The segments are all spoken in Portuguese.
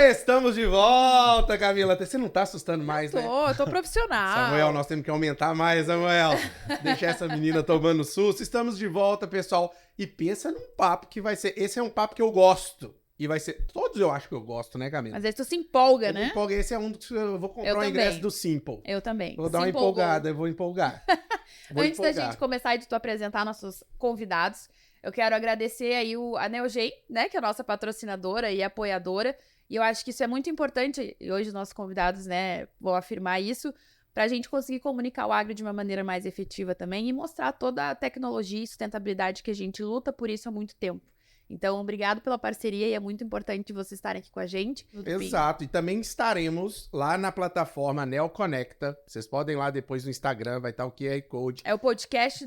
Estamos de volta, Camila. Você não tá assustando mais, né? Eu tô profissional. Samuel, nós temos que aumentar mais, Samuel. Deixar essa menina tomando susto. Estamos de volta, pessoal. E pensa num papo que vai ser... Esse é um papo que eu gosto. E vai ser... Todos eu acho que eu gosto, né, Camila? Mas aí tu se empolga, Eu né? me empolguei. Esse é um dos que eu vou comprar Eu o também. ingresso do Simple. Eu também. Vou dar Se uma empolgou. empolgada, eu vou empolgar. Antes da gente começar e de tu apresentar nossos convidados, eu quero agradecer aí a Neogen, né, que é a nossa patrocinadora e apoiadora. E eu acho que isso é muito importante, e hoje os nossos convidados, né, vão afirmar isso, para a gente conseguir comunicar o agro de uma maneira mais efetiva também e mostrar toda a tecnologia e sustentabilidade que a gente luta por isso há muito tempo. Então, obrigado pela parceria e é muito importante vocês estarem aqui com a gente. Exato, e também estaremos lá na plataforma Neoconecta. Vocês podem ir lá depois no Instagram, vai estar o QR Code. É o podcast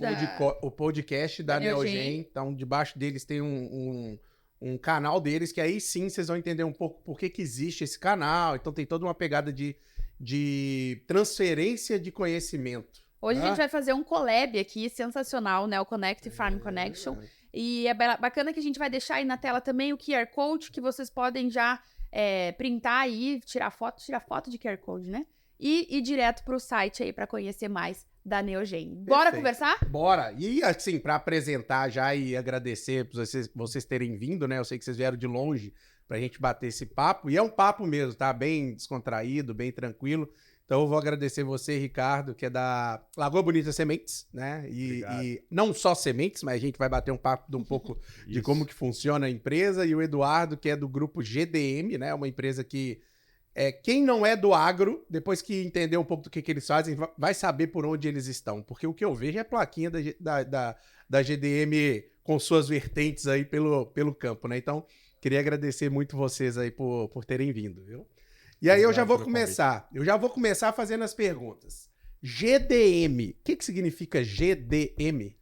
O podcast da Neogen. Então, debaixo deles tem um canal deles, que aí sim vocês vão entender um pouco por que existe esse canal. Então tem toda uma pegada de transferência de conhecimento. Hoje a gente vai fazer um collab aqui, sensacional, Neoconnect e Farm Connection. E é bacana que a gente vai deixar aí na tela também o QR Code, que vocês podem já printar aí, tirar foto de QR Code, né? E ir direto pro site aí para conhecer mais da Neogen. Bora conversar? Bora! E assim, para apresentar já e agradecer por vocês terem vindo, né? Eu sei que vocês vieram de longe pra gente bater esse papo. E é um papo mesmo, tá? Bem descontraído, bem tranquilo. Então eu vou agradecer você, Ricardo, que é da Lagoa Bonita Sementes, né? E não só sementes, mas a gente vai bater um papo de um pouco de como que funciona a empresa. E o Eduardo, que é do grupo GDM, né? Uma empresa que quem não é do agro, depois que entender um pouco do que eles fazem, vai saber por onde eles estão. Porque o que eu vejo é a plaquinha da GDM com suas vertentes aí pelo campo, né? Então, queria agradecer muito vocês aí por terem vindo, viu? E aí eu já vou começar fazendo as perguntas. GDM, o que significa GDM?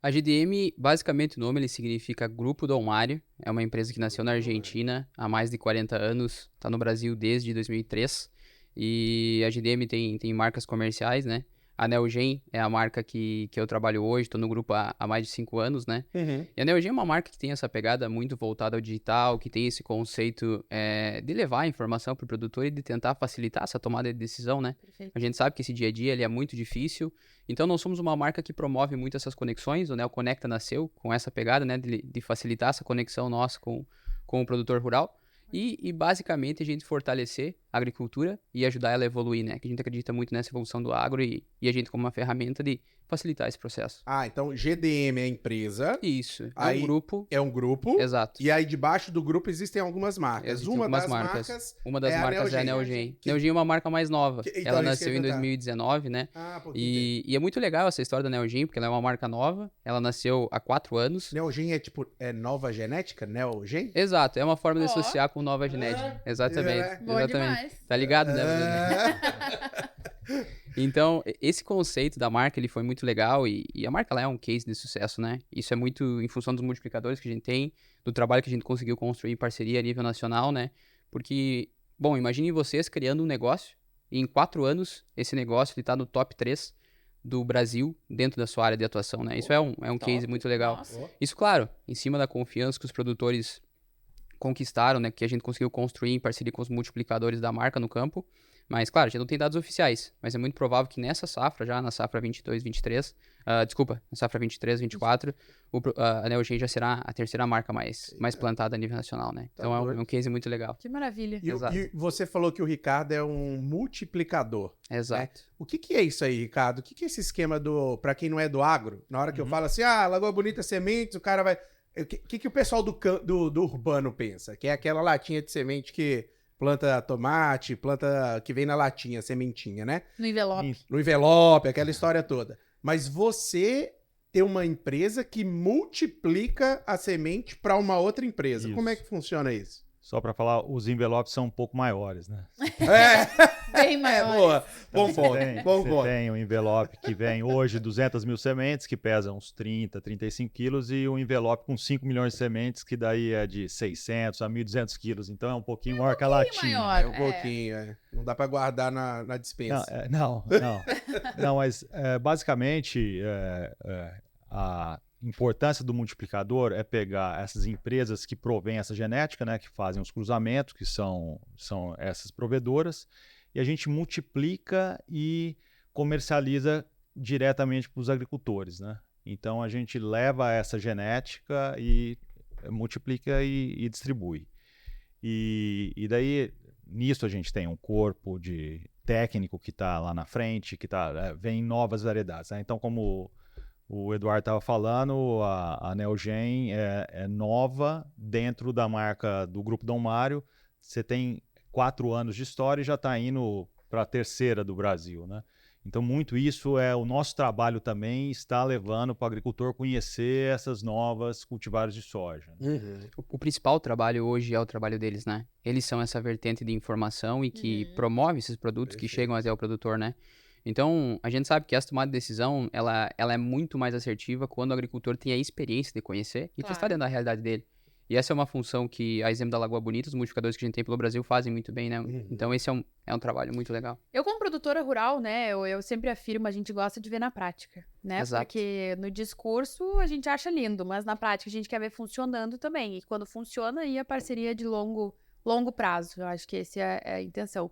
A GDM, basicamente o nome, ele significa Grupo Dom Mário. É uma empresa que nasceu na Argentina há mais de 40 anos, está no Brasil desde 2003. E a GDM tem marcas comerciais, né? A Neogen é a marca que eu trabalho hoje, estou no grupo há mais de 5 anos, né? Uhum. E a Neogen é uma marca que tem essa pegada muito voltada ao digital, que tem esse conceito de levar a informação para o produtor e de tentar facilitar essa tomada de decisão, né? Perfeito. A gente sabe que esse dia a dia ele é muito difícil, então nós somos uma marca que promove muito essas conexões. O Neoconecta nasceu com essa pegada, né, de facilitar essa conexão nossa com o produtor rural. E basicamente a gente fortalecer a agricultura e ajudar ela a evoluir, né? Que a gente acredita muito nessa evolução do agro e a gente como uma ferramenta de facilitar esse processo. Ah, então GDM é a empresa. Isso, Aí, é um grupo. É um grupo. Exato. E aí debaixo do grupo existem algumas marcas. Existem Uma algumas das marcas. marcas Uma das marcas é a Neogen. Neogen é uma marca mais nova. Então, Ela isso nasceu que eu ia em perguntar. 2019, né? Ah, pouquinho tempo. E é muito legal essa história da Neogen, porque ela é uma marca nova. Ela nasceu há 4 anos. Neogen é tipo nova genética? Neogen? Exato, é uma forma de Ó. associar com nova genética. Exatamente. Bom Exatamente. demais. Tá ligado, né? É. Então, esse conceito da marca, ele foi muito legal e a marca lá é um case de sucesso, né? Isso é muito em função dos multiplicadores que a gente tem, do trabalho que a gente conseguiu construir em parceria a nível nacional, né? Porque, bom, imaginem vocês criando um negócio e em 4 anos esse negócio ele tá no top 3 do Brasil dentro da sua área de atuação, né? Isso é um case muito legal. Nossa. Isso, claro, em cima da confiança que os produtores conquistaram, né? Que a gente conseguiu construir em parceria com os multiplicadores da marca no campo. Mas, claro, a gente não tem dados oficiais, mas é muito provável que nessa safra, já na safra 22, 23, na safra 23, 24, a Neogen já será a terceira marca mais plantada a nível nacional, né? Então é um case muito legal. Que maravilha. Exato. E você falou que o Ricardo é um multiplicador. Exato. O que é isso aí, Ricardo? O que é esse esquema pra quem não é do agro? Na hora que eu falo assim, Lagoa Bonita Sementes, o cara vai... O que o pessoal do urbano pensa? Que é aquela latinha de semente que planta tomate, planta que vem na latinha, sementinha, né? No envelope. Isso. No envelope, aquela história toda. Mas você tem uma empresa que multiplica a semente para uma outra empresa. Isso. Como é que funciona isso? Só para falar, os envelopes são um pouco maiores, né? Bem maior. Boa. Bom Então, ponto. Bom você ponto. tem um envelope que vem hoje 200 mil sementes, que pesa uns 30, 35 quilos, e um envelope com 5 milhões de sementes, que daí é de 600 a 1.200 quilos. Então é um pouquinho maior que a latinha. maior. É um pouquinho, Não dá para guardar na dispensa. Não, mas basicamente importância do multiplicador é pegar essas empresas que provêm essa genética, né, que fazem os cruzamentos, que são essas provedoras, e a gente multiplica e comercializa diretamente para os agricultores, né? Então a gente leva essa genética e multiplica e distribui. E daí, nisso a gente tem um corpo de técnico que está lá na frente, que vem novas variedades, né? Então, como o Eduardo estava falando, a Neogen é nova dentro da marca do Grupo Dom Mário. Você tem 4 anos de história e já está indo para a 3ª do Brasil, né? Então, muito isso é o nosso trabalho também, está levando para o agricultor conhecer essas novas cultivares de soja. Né? O principal trabalho hoje é o trabalho deles, né? Eles são essa vertente de informação e que promove esses produtos que chegam até o produtor, né? Então, a gente sabe que essa tomada de decisão, ela é muito mais assertiva quando o agricultor tem a experiência de conhecer e testar dentro da realidade dele. E essa é uma função que, a exemplo da Lagoa Bonita, os multiplicadores que a gente tem pelo Brasil fazem muito bem, né? Então, esse é um trabalho muito legal. Eu, como produtora rural, né, eu sempre afirmo, a gente gosta de ver na prática, né? Exato. Porque no discurso a gente acha lindo, mas na prática a gente quer ver funcionando também. E quando funciona, aí a parceria de longo prazo. Eu acho que essa é a intenção.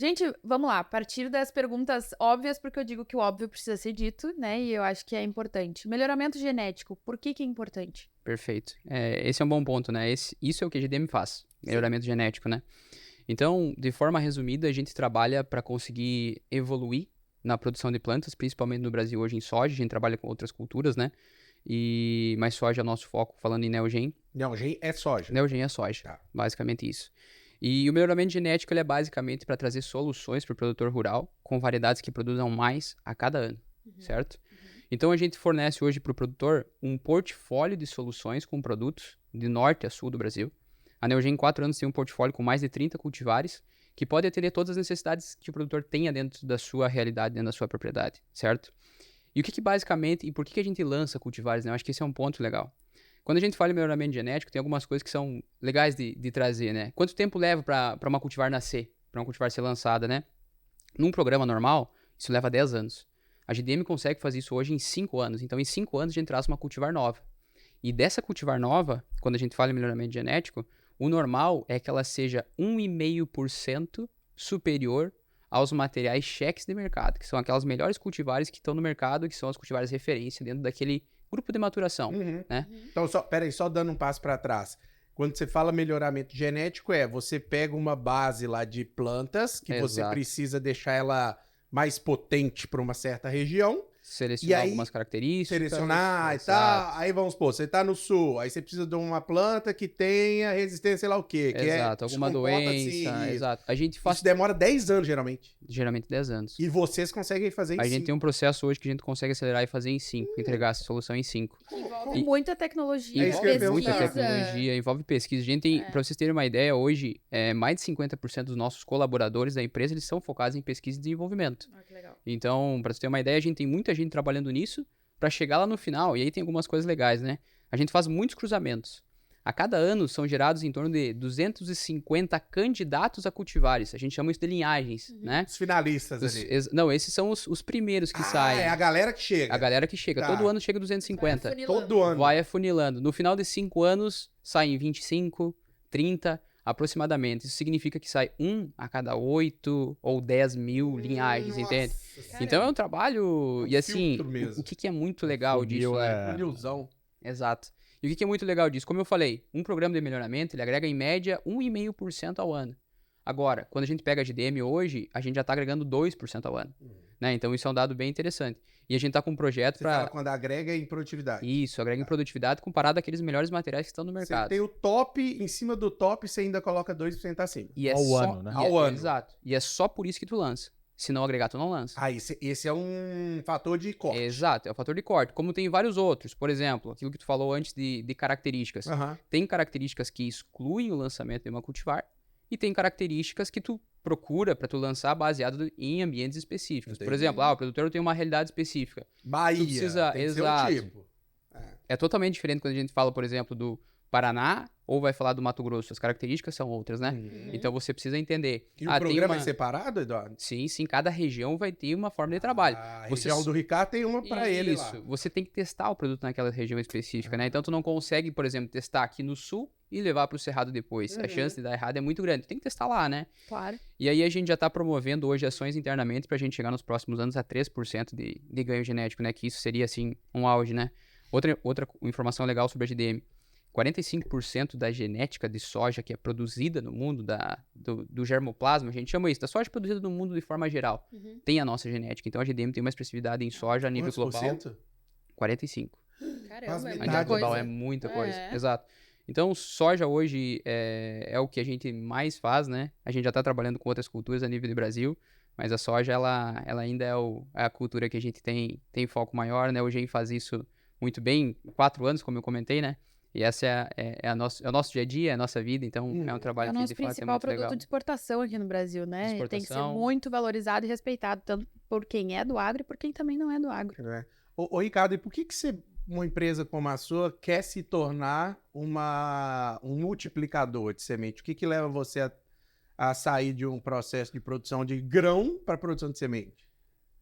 Gente, vamos lá, a partir das perguntas óbvias, porque eu digo que o óbvio precisa ser dito, né? E eu acho que é importante. Melhoramento genético, por que é importante? Perfeito. Esse é um bom ponto, né? Isso é o que a GDM faz, melhoramento genético, né? Então, de forma resumida, a gente trabalha para conseguir evoluir na produção de plantas, principalmente no Brasil hoje em soja, a gente trabalha com outras culturas, né? Mas soja é o nosso foco, falando em Neogen. Neogen é soja. Neogen é soja, Tá. basicamente isso. E o melhoramento genético ele é basicamente para trazer soluções para o produtor rural com variedades que produzam mais a cada ano, certo? Então a gente fornece hoje para o produtor um portfólio de soluções com produtos de norte a sul do Brasil. A Neogen em 4 anos tem um portfólio com mais de 30 cultivares que pode atender todas as necessidades que o produtor tenha dentro da sua realidade, dentro da sua propriedade, certo? E o que basicamente, e por que a gente lança cultivares, né? Eu acho que esse é um ponto legal. Quando a gente fala em melhoramento genético, tem algumas coisas que são legais de trazer, né? Quanto tempo leva para uma cultivar nascer, para uma cultivar ser lançada, né? Num programa normal, isso leva 10 anos. A GDM consegue fazer isso hoje em 5 anos. Então, em 5 anos, a gente traz uma cultivar nova. E dessa cultivar nova, quando a gente fala em melhoramento genético, o normal é que ela seja 1,5% superior aos materiais cheques de mercado, que são aquelas melhores cultivares que estão no mercado, que são as cultivares referência dentro daquele grupo de maturação, né? Então, só dando um passo para trás. Quando você fala melhoramento genético, você pega uma base lá de plantas que você precisa deixar ela mais potente para uma certa região. Selecionar algumas características. Selecionar e tal. Aí vamos supor, você tá no sul, aí você precisa de uma planta que tenha resistência, sei lá o quê. Exato, alguma doença. Exato. A gente faz... Isso demora 10 anos, geralmente. Geralmente 10 anos. E vocês conseguem fazer em 5. A gente tem um processo hoje que a gente consegue acelerar e fazer em 5, entregar essa solução em 5. Envolve muita tecnologia, envolve muita tecnologia, envolve pesquisa. A gente tem, pra vocês terem uma ideia, hoje, mais de 50% dos nossos colaboradores da empresa, eles são focados em pesquisa e desenvolvimento. Que legal. Então, pra você ter uma ideia, a gente tem muita gente trabalhando nisso pra chegar lá no final. E aí tem algumas coisas legais, né? A gente faz muitos cruzamentos. A cada ano são gerados em torno de 250 candidatos a cultivares. A gente chama isso de linhagens, né? Os finalistas ali. Não, esses são os primeiros que saem. É a galera que chega. A galera que chega. Tá. Todo ano chega 250. Todo ano. Vai afunilando. No final de 5 anos, saem 25, 30 aproximadamente. Isso significa que sai 1 a cada 8 ou 10 mil linhagens, entende? Caramba. Então é um trabalho... E assim, mesmo. o que é muito legal disso, né? Funilzão. Exato. E o que é muito legal disso? Como eu falei, um programa de melhoramento, ele agrega em média 1,5% ao ano. Agora, quando a gente pega a GDM hoje, a gente já está agregando 2% ao ano. Né? Então isso é um dado bem interessante. E a gente está com um projeto para... Você fala quando agrega em produtividade. Isso, agrega em produtividade comparado àqueles melhores materiais que estão no mercado. Você tem o top, em cima do top você ainda coloca 2% acima. E é ao ano, né? Ao ano. Exato. E é só por isso que tu lança. Se não agregar, tu não lança. Ah, esse é um fator de corte. Exato, é o fator de corte. Como tem vários outros. Por exemplo, aquilo que tu falou antes de características. Tem características que excluem o lançamento de uma cultivar e tem características que tu procura para tu lançar baseado em ambientes específicos. Entendi. Por exemplo, o produtor tem uma realidade específica. Bahia, Tu precisa... tem que ser Exato. um tipo. É totalmente diferente quando a gente fala, por exemplo, do Paraná ou vai falar do Mato Grosso. As características são outras, né? Então você precisa entender. E o programa é separado, Eduardo? Sim, cada região vai ter uma forma de trabalho. A região do Ricardo tem uma para ele lá. Isso, você tem que testar o produto naquela região específica, né? Então tu não consegue, por exemplo, testar aqui no sul e levar para o Cerrado depois. A chance de dar errado é muito grande. Tu tem que testar lá, né? Claro. E aí a gente já está promovendo hoje ações internamente para a gente chegar nos próximos anos a 3% de ganho genético, né? Que isso seria, assim, um auge, né? Outra informação legal sobre a GDM. 45% da genética de soja que é produzida no mundo, do germoplasma, a gente chama isso, da soja produzida no mundo de forma geral, tem a nossa genética. Então a GDM tem uma expressividade em soja a nível global. 45%. Caramba, A nível global é muita coisa. Exato. Então, soja hoje é o que a gente mais faz, né? A gente já está trabalhando com outras culturas a nível do Brasil, mas a soja, ela ainda é a cultura que a gente tem foco maior, né? O GEM faz isso muito bem, 4 anos, como eu comentei, né? E essa é o nosso dia a dia, é a nossa vida, então é um trabalho que de fato é muito legal. É o nosso principal produto de exportação aqui no Brasil, né? Ele tem que ser muito valorizado e respeitado, tanto por quem é do agro e por quem também não é do agro. Ô Ricardo, e por que uma empresa como a sua quer se tornar um multiplicador de semente? O que leva você a sair de um processo de produção de grão para produção de semente?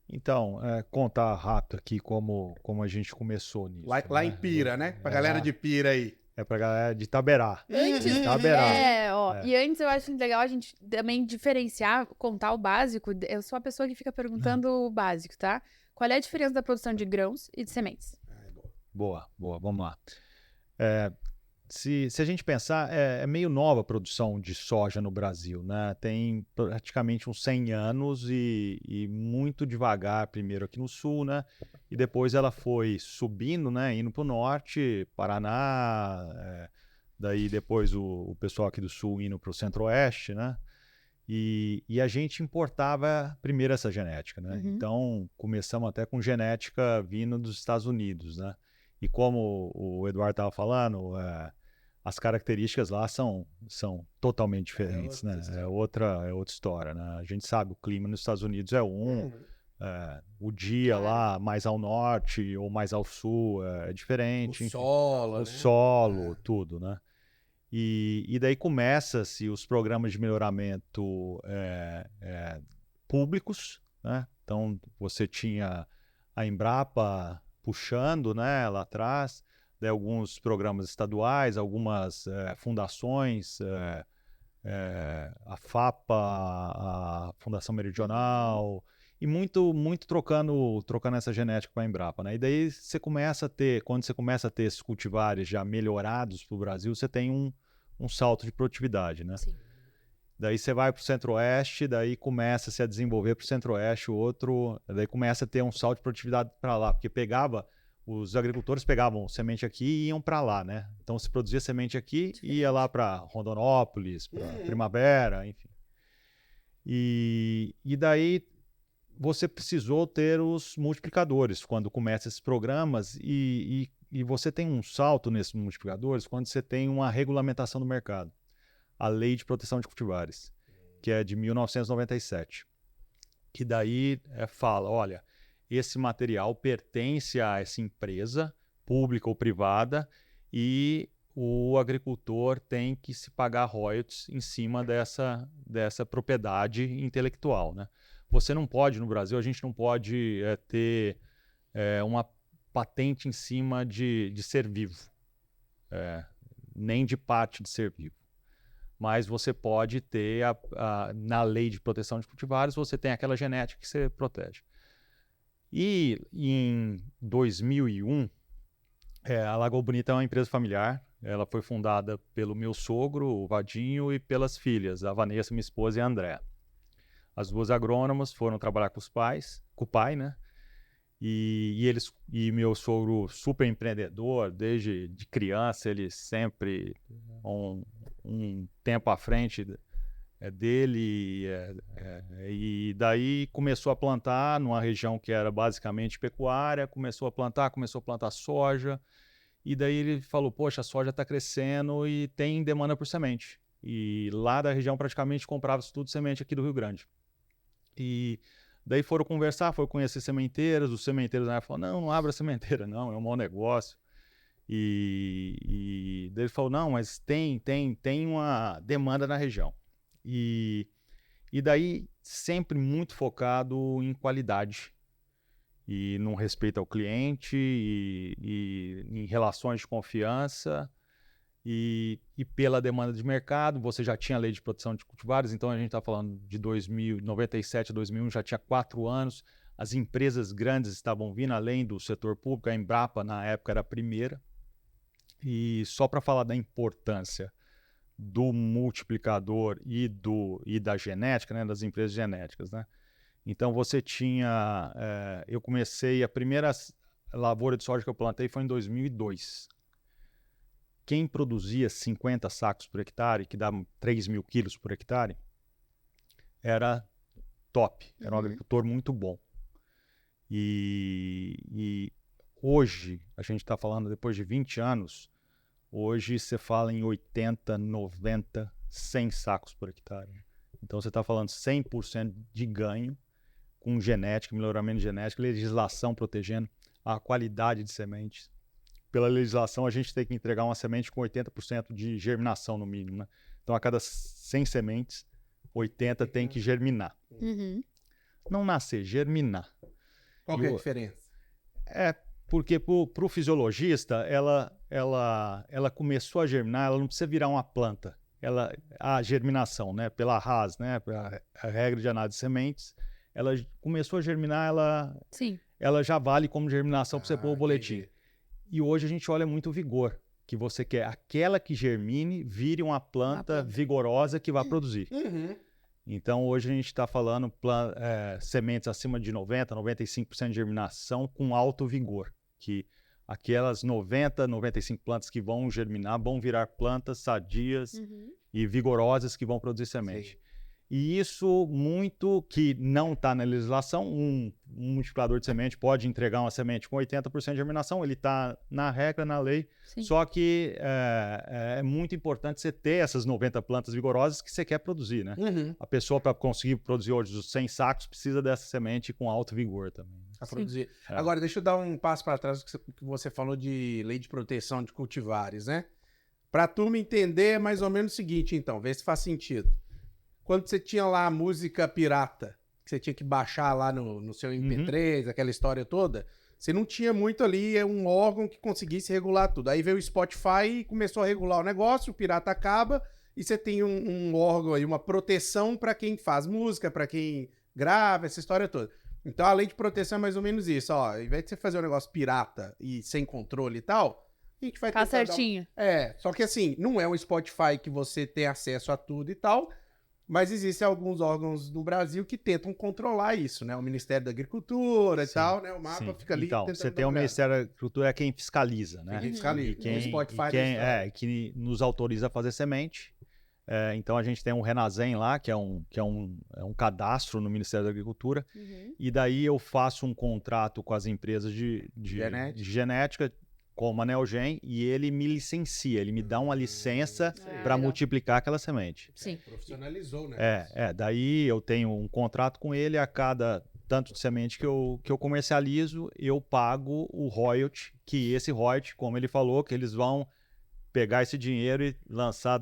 Então, contar rápido aqui como a gente começou nisso. Lá em Pira, né? Pra galera de Pira aí. É pra galera de Itaberá. Antes, Itaberá. E antes eu acho legal a gente também diferenciar, contar o básico. Eu sou a pessoa que fica perguntando o básico, tá? Qual é a diferença da produção de grãos e de sementes? Boa, vamos lá. Se a gente pensar, é meio nova a produção de soja no Brasil, né? Tem praticamente uns 100 anos e muito devagar, primeiro aqui no sul, né? E depois ela foi subindo, né? Indo para o norte, Paraná, daí depois o pessoal aqui do sul indo para o centro-oeste, né? E a gente importava primeiro essa genética, né? Então começamos até com genética vindo dos Estados Unidos, né? E como o Eduardo estava falando, as características lá são totalmente diferentes, né? É outra história, né? A gente sabe, o clima nos Estados Unidos é o dia lá mais ao norte ou mais ao sul é diferente. O solo, tudo, né? E daí começa-se os programas de melhoramento públicos, né? Então você tinha a Embrapa puxando, né, lá atrás, daí alguns programas estaduais, algumas fundações, a FAPA, a Fundação Meridional, e muito trocando essa genética para a Embrapa, né? E daí você começa a ter, quando você começa a ter esses cultivares já melhorados para o Brasil, você tem um salto de produtividade, né? Sim. Daí você vai para o centro-oeste, daí começa-se a desenvolver para o centro-oeste daí começa a ter um salto de produtividade para lá, porque os agricultores pegavam semente aqui e iam para lá, né? Então se produzia semente aqui e ia lá para Rondonópolis, para Primavera, enfim. E daí você precisou ter os multiplicadores quando começa esses programas e você tem um salto nesses multiplicadores quando você tem uma regulamentação do mercado. A Lei de Proteção de Cultivares, que é de 1997, que daí fala, olha, esse material pertence a essa empresa, pública ou privada, e o agricultor tem que se pagar royalties em cima dessa propriedade intelectual, né? Você não pode, no Brasil, a gente não pode ter uma patente em cima de ser vivo, nem de parte de ser vivo. Mas você pode ter, na Lei de Proteção de Cultivares, você tem aquela genética que você protege. E em 2001, a Lagoa Bonita é uma empresa familiar. Ela foi fundada pelo meu sogro, o Vadinho, e pelas filhas, a Vanessa, minha esposa, e a Andréa. As duas agrônomas foram trabalhar com o pai, né? E meu sogro, super empreendedor, desde de criança, ele sempre um tempo à frente dele, e daí começou a plantar numa região que era basicamente pecuária, começou a plantar soja, e daí ele falou, poxa, a soja está crescendo e tem demanda por semente. E lá da região praticamente comprava-se tudo semente aqui do Rio Grande. E daí foram conversar, foram conhecer sementeiras, os sementeiros na época falaram, não abra sementeira, não, é um mau negócio. E ele falou, não, mas tem uma demanda na região. E daí sempre muito focado em qualidade e no respeito ao cliente e em relações de confiança e pela demanda de mercado. Você já tinha a lei de proteção de cultivares, então a gente está falando de 97 a 2001, já tinha 4 anos. As empresas grandes estavam vindo, além do setor público, a Embrapa na época era a primeira. E só para falar da importância do multiplicador e da genética, né, das empresas genéticas, né? Então você tinha, eu comecei, a primeira lavoura de soja que eu plantei foi em 2002. Quem produzia 50 sacos por hectare, que dá 3 mil quilos por hectare, era top, era um agricultor muito bom. E hoje, a gente está falando depois de 20 anos, hoje você fala em 80, 90, 100 sacos por hectare. Então você está falando 100% de ganho com genética, melhoramento genético, legislação protegendo a qualidade de sementes. Pela legislação, a gente tem que entregar uma semente com 80% de germinação no mínimo, né? Então, a cada 100 sementes, 80 tem que germinar. Não nascer, germinar. Qual que é a diferença? Porque para o fisiologista, ela começou a germinar, ela não precisa virar uma planta. A germinação, né, pela RAS, né, a regra de análise de sementes, ela começou a germinar, ela já vale como germinação para você pôr o boletim. Entendi. E hoje a gente olha muito o vigor, que você quer aquela que germine, vire uma planta vigorosa que vai produzir. Então, hoje a gente está falando sementes acima de 90%, 95% de germinação com alto vigor, que aquelas 90, 95 plantas que vão germinar vão virar plantas sadias e vigorosas que vão produzir semente. Sim. E isso muito que não está na legislação. Um multiplicador de semente pode entregar uma semente com 80% de germinação, ele está na regra, na lei. Sim. Só que é muito importante você ter essas 90 plantas vigorosas que você quer produzir, né? A pessoa, para conseguir produzir hoje os 100 sacos, precisa dessa semente com alto vigor também. A produzir. Agora, deixa eu dar um passo para trás do que você falou de lei de proteção de cultivares, né? Para a turma entender, é mais ou menos o seguinte, então, vê se faz sentido. Quando você tinha lá a música pirata, que você tinha que baixar lá no seu MP3, aquela história toda, você não tinha muito ali um órgão que conseguisse regular tudo. Aí veio o Spotify e começou a regular o negócio, o pirata acaba, e você tem um órgão aí, uma proteção para quem faz música, para quem grava, essa história toda. Então a lei de proteção é mais ou menos isso, ó. Ao invés de você fazer um negócio pirata e sem controle e tal, a gente vai Tá tentar certinho. só que assim, não é um Spotify que você tem acesso a tudo e tal, mas existem alguns órgãos no Brasil que tentam controlar isso, né? O Ministério da Agricultura e tal, né? O mapa fica ali Então, tentando você tem o dobrar. Ministério da Agricultura, é quem fiscaliza, né? Quem fiscaliza. E quem, O Spotify e quem que nos autoriza a fazer semente. Então, a gente tem um Renasem lá, que é um cadastro no Ministério da Agricultura. E daí eu faço um contrato com as empresas de genética, como a Neogen, e ele me licencia, ele me dá uma licença para multiplicar aquela semente. Sim. Profissionalizou, né? Daí eu tenho um contrato com ele, a cada tanto de semente que eu comercializo, eu pago o royalty, que esse royalty, como ele falou, que eles vão pegar esse dinheiro e lançar,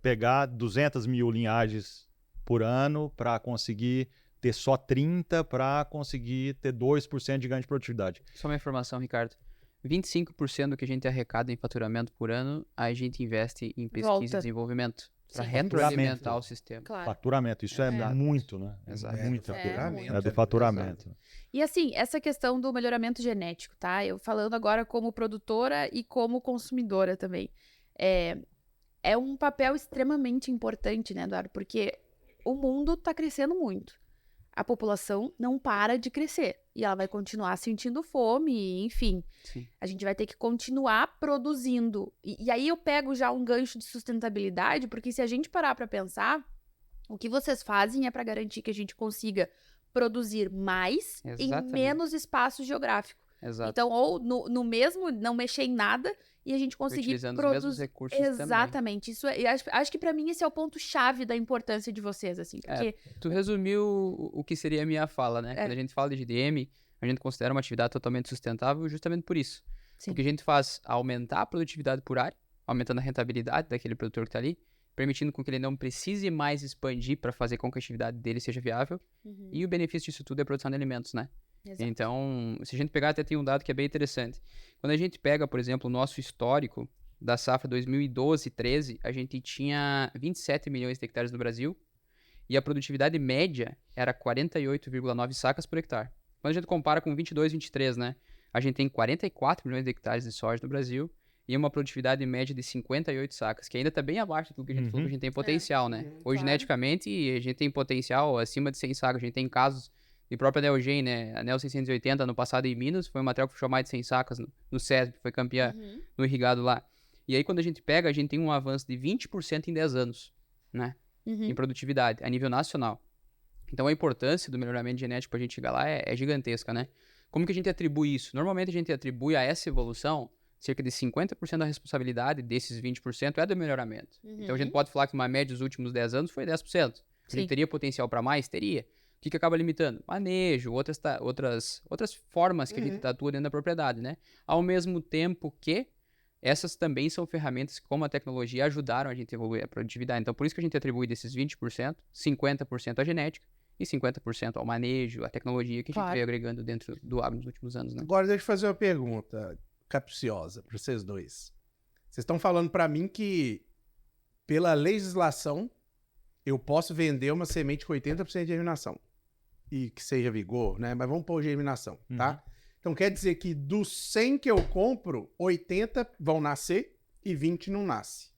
pegar 200 mil linhagens por ano para conseguir ter só 30, para conseguir ter 2% de ganho de produtividade. Só uma informação, Ricardo. 25% do que a gente arrecada em faturamento por ano, a gente investe em pesquisa e desenvolvimento. Para retroalimentar o sistema. Claro. Faturamento, isso é muito, né? Exato. Muito. Faturamento. É do faturamento. E assim, essa questão do melhoramento genético, tá? Eu falando agora como produtora e como consumidora também. É um papel extremamente importante, né, Eduardo? Porque o mundo tá crescendo muito. A população não para de crescer. E ela vai continuar sentindo fome, enfim. Sim. A gente vai ter que continuar produzindo. E aí eu pego já um gancho de sustentabilidade, porque se a gente parar para pensar, o que vocês fazem é para garantir que a gente consiga produzir mais em menos espaço geográfico. Exato. Então, ou no mesmo, não mexer em nada e a gente conseguir utilizando os mesmos produzir. recursos Exatamente. Isso acho que para mim esse é o ponto-chave da importância de vocês, assim. Porque Tu resumiu o que seria a minha fala, né? Quando a gente fala de GDM, a gente considera uma atividade totalmente sustentável justamente por isso. Sim. O que a gente faz é aumentar a produtividade por área, aumentando a rentabilidade daquele produtor que está ali, permitindo com que ele não precise mais expandir para fazer com que a atividade dele seja viável. E o benefício disso tudo é a produção de alimentos, né? Exato. Então, se a gente pegar, até tem um dado que é bem interessante. Quando a gente pega, por exemplo, o nosso histórico da safra 2012-13, a gente tinha 27 milhões de hectares no Brasil e a produtividade média era 48,9 sacas por hectare. Quando a gente compara com 22-23, né? A gente tem 44 milhões de hectares de soja no Brasil e uma produtividade média de 58 sacas, que ainda está bem abaixo do que a gente falou que a gente tem potencial, né? Hoje, claro. geneticamente, a gente tem potencial acima de 100 sacas. A gente tem casos de própria Neogen, né? A Neo 680, no passado em Minas, foi um material que fechou mais de 100 sacas no CESB, foi campeã no irrigado lá. E aí, quando a gente pega, a gente tem um avanço de 20% em 10 anos, né? Em produtividade, a nível nacional. Então, a importância do melhoramento genético para a gente chegar lá é gigantesca, né? Como que a gente atribui isso? Normalmente, a gente atribui a essa evolução cerca de 50% da responsabilidade desses 20% é do melhoramento. Então, a gente pode falar que uma média dos últimos 10 anos foi 10%. A gente teria potencial para mais? Teria. O que acaba limitando? Manejo, outras formas que a gente atua dentro da propriedade, né? Ao mesmo tempo que essas também são ferramentas que, como a tecnologia, ajudaram a gente a evoluir a produtividade. Então, por isso que a gente atribui desses 20%, 50% à genética e 50% ao manejo, à tecnologia que a gente veio agregando dentro do agro nos últimos anos, né? Agora, deixa eu fazer uma pergunta capciosa para vocês dois. Vocês estão falando para mim que, pela legislação, eu posso vender uma semente com 80% de germinação. E que seja vigor, né? Mas vamos pôr germinação, tá? Então quer dizer que dos 100 que eu compro, 80 vão nascer e 20 não nascem.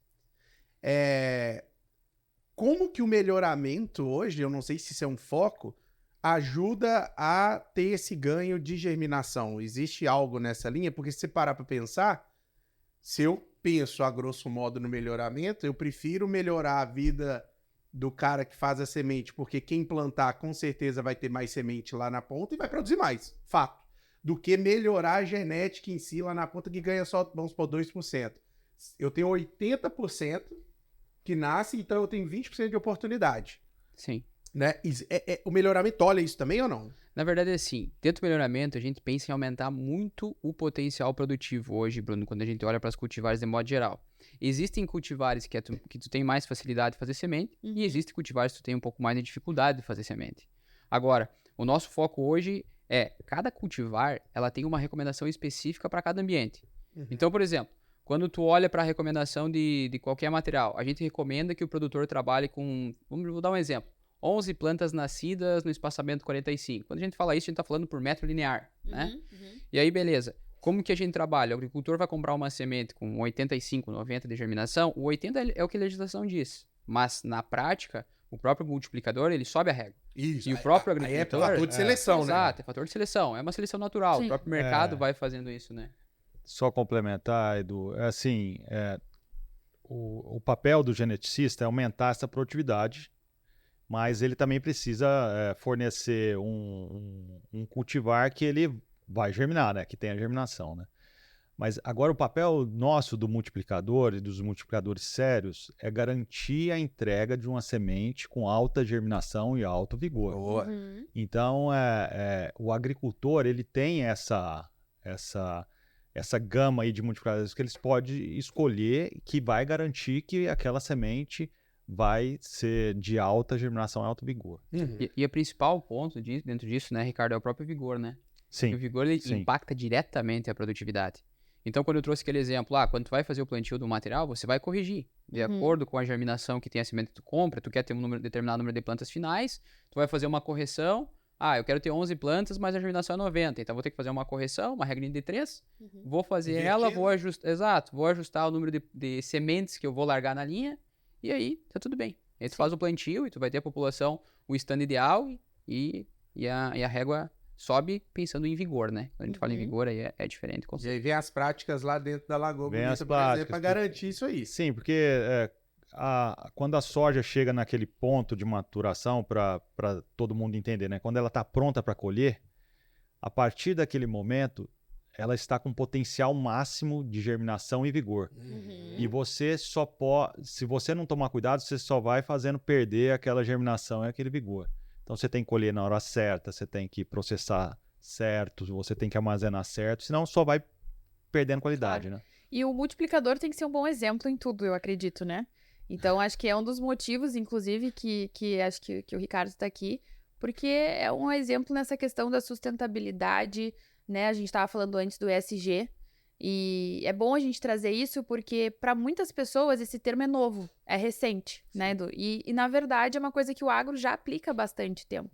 Como que o melhoramento hoje, eu não sei se isso é um foco, ajuda a ter esse ganho de germinação? Existe algo nessa linha? Porque se você parar para pensar, se eu penso a grosso modo no melhoramento, eu prefiro melhorar a vida do cara que faz a semente, porque quem plantar com certeza vai ter mais semente lá na ponta e vai produzir mais, fato. Do que melhorar a genética em si lá na ponta que ganha só, vamos supor, 2%. Eu tenho 80% que nasce, então eu tenho 20% de oportunidade. Sim. Né? O melhoramento olha isso também ou não? Na verdade, é assim, dentro do melhoramento, a gente pensa em aumentar muito o potencial produtivo hoje, Bruno, quando a gente olha para as cultivares de modo geral. Existem cultivares que tu tem mais facilidade de fazer semente, e existem cultivares que tu tem um pouco mais de dificuldade de fazer semente. Agora, o nosso foco hoje cada cultivar, ela tem uma recomendação específica para cada ambiente. Então, por exemplo, quando tu olha para a recomendação de qualquer material, a gente recomenda que o produtor trabalhe com, vou dar um exemplo, 11 plantas nascidas no espaçamento 45. Quando a gente fala isso, a gente está falando por metro linear, né? E aí, beleza. Como que a gente trabalha? O agricultor vai comprar uma semente com 85, 90 de germinação, o 80 é o que a legislação diz. Mas, na prática, o próprio multiplicador, ele sobe a régua. Isso. E o próprio agricultor... Aí é fator de seleção, né? Exato, é fator de seleção. É uma seleção natural. Sim. O próprio mercado vai fazendo isso, né? Só complementar, Edu, o papel do geneticista é aumentar essa produtividade, mas ele também precisa fornecer um cultivar que ele vai germinar, né? Que tenha germinação, né? Mas agora o papel nosso do multiplicador e dos multiplicadores sérios é garantir a entrega de uma semente com alta germinação e alto vigor. Boa. Então, o agricultor ele tem essa gama aí de multiplicadores que eles podem escolher, que vai garantir que aquela semente vai ser de alta germinação e alto vigor. E o principal ponto dentro disso, né, Ricardo, é o próprio vigor, né? Sim. E o vigor ele impacta diretamente a produtividade. Então, quando eu trouxe aquele exemplo, quando tu vai fazer o plantio do material, você vai corrigir. De acordo com a germinação que tem a semente que tu compra, tu quer ter determinado número de plantas finais, tu vai fazer uma correção. Eu quero ter 11 plantas, mas a germinação é 90. Então, vou ter que fazer uma correção, uma regrinha de 3. Vou fazer ela, vou ajustar o número de sementes que eu vou largar na linha. E aí, tá tudo bem. Aí tu faz o plantio e tu vai ter a população, o stand ideal e a régua sobe pensando em vigor, né? Quando a gente fala em vigor, aí é diferente. E aí vem as práticas lá dentro da Lagoa Bonita, por exemplo, para garantir isso aí. Sim, porque quando a soja chega naquele ponto de maturação, para todo mundo entender, né? Quando ela está pronta para colher, a partir daquele momento, ela está com potencial máximo de germinação e vigor. E você só pode, se você não tomar cuidado, você só vai fazendo perder aquela germinação e aquele vigor. Então você tem que colher na hora certa, você tem que processar certo, você tem que armazenar certo, senão só vai perdendo qualidade, né? E o multiplicador tem que ser um bom exemplo em tudo, eu acredito, né? Então, acho que é um dos motivos, inclusive, que acho que o Ricardo está aqui, porque é um exemplo nessa questão da sustentabilidade, né? A gente estava falando antes do ESG, e é bom a gente trazer isso porque, para muitas pessoas, esse termo é novo, é recente, né, Edu? E, na verdade, é uma coisa que o agro já aplica há bastante tempo.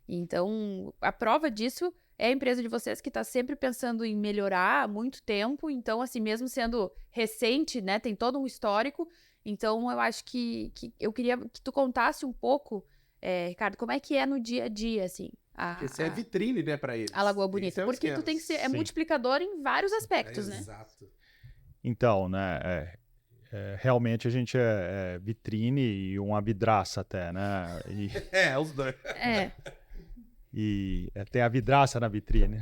Então, a prova disso é a empresa de vocês que está sempre pensando em melhorar há muito tempo. Então, assim, mesmo sendo recente, né, tem todo um histórico. Então, eu acho que eu queria que tu contasse um pouco, Ricardo, como é que é no dia a dia, assim, Esse é vitrine, né, para eles. a Lagoa Bonita. Esse é o Porque tu esquema. tem que ser Sim. multiplicador em vários aspectos, né? Exato. Então, né, realmente a gente é vitrine e uma vidraça até, né? Os dois. Tem a vidraça na vitrine.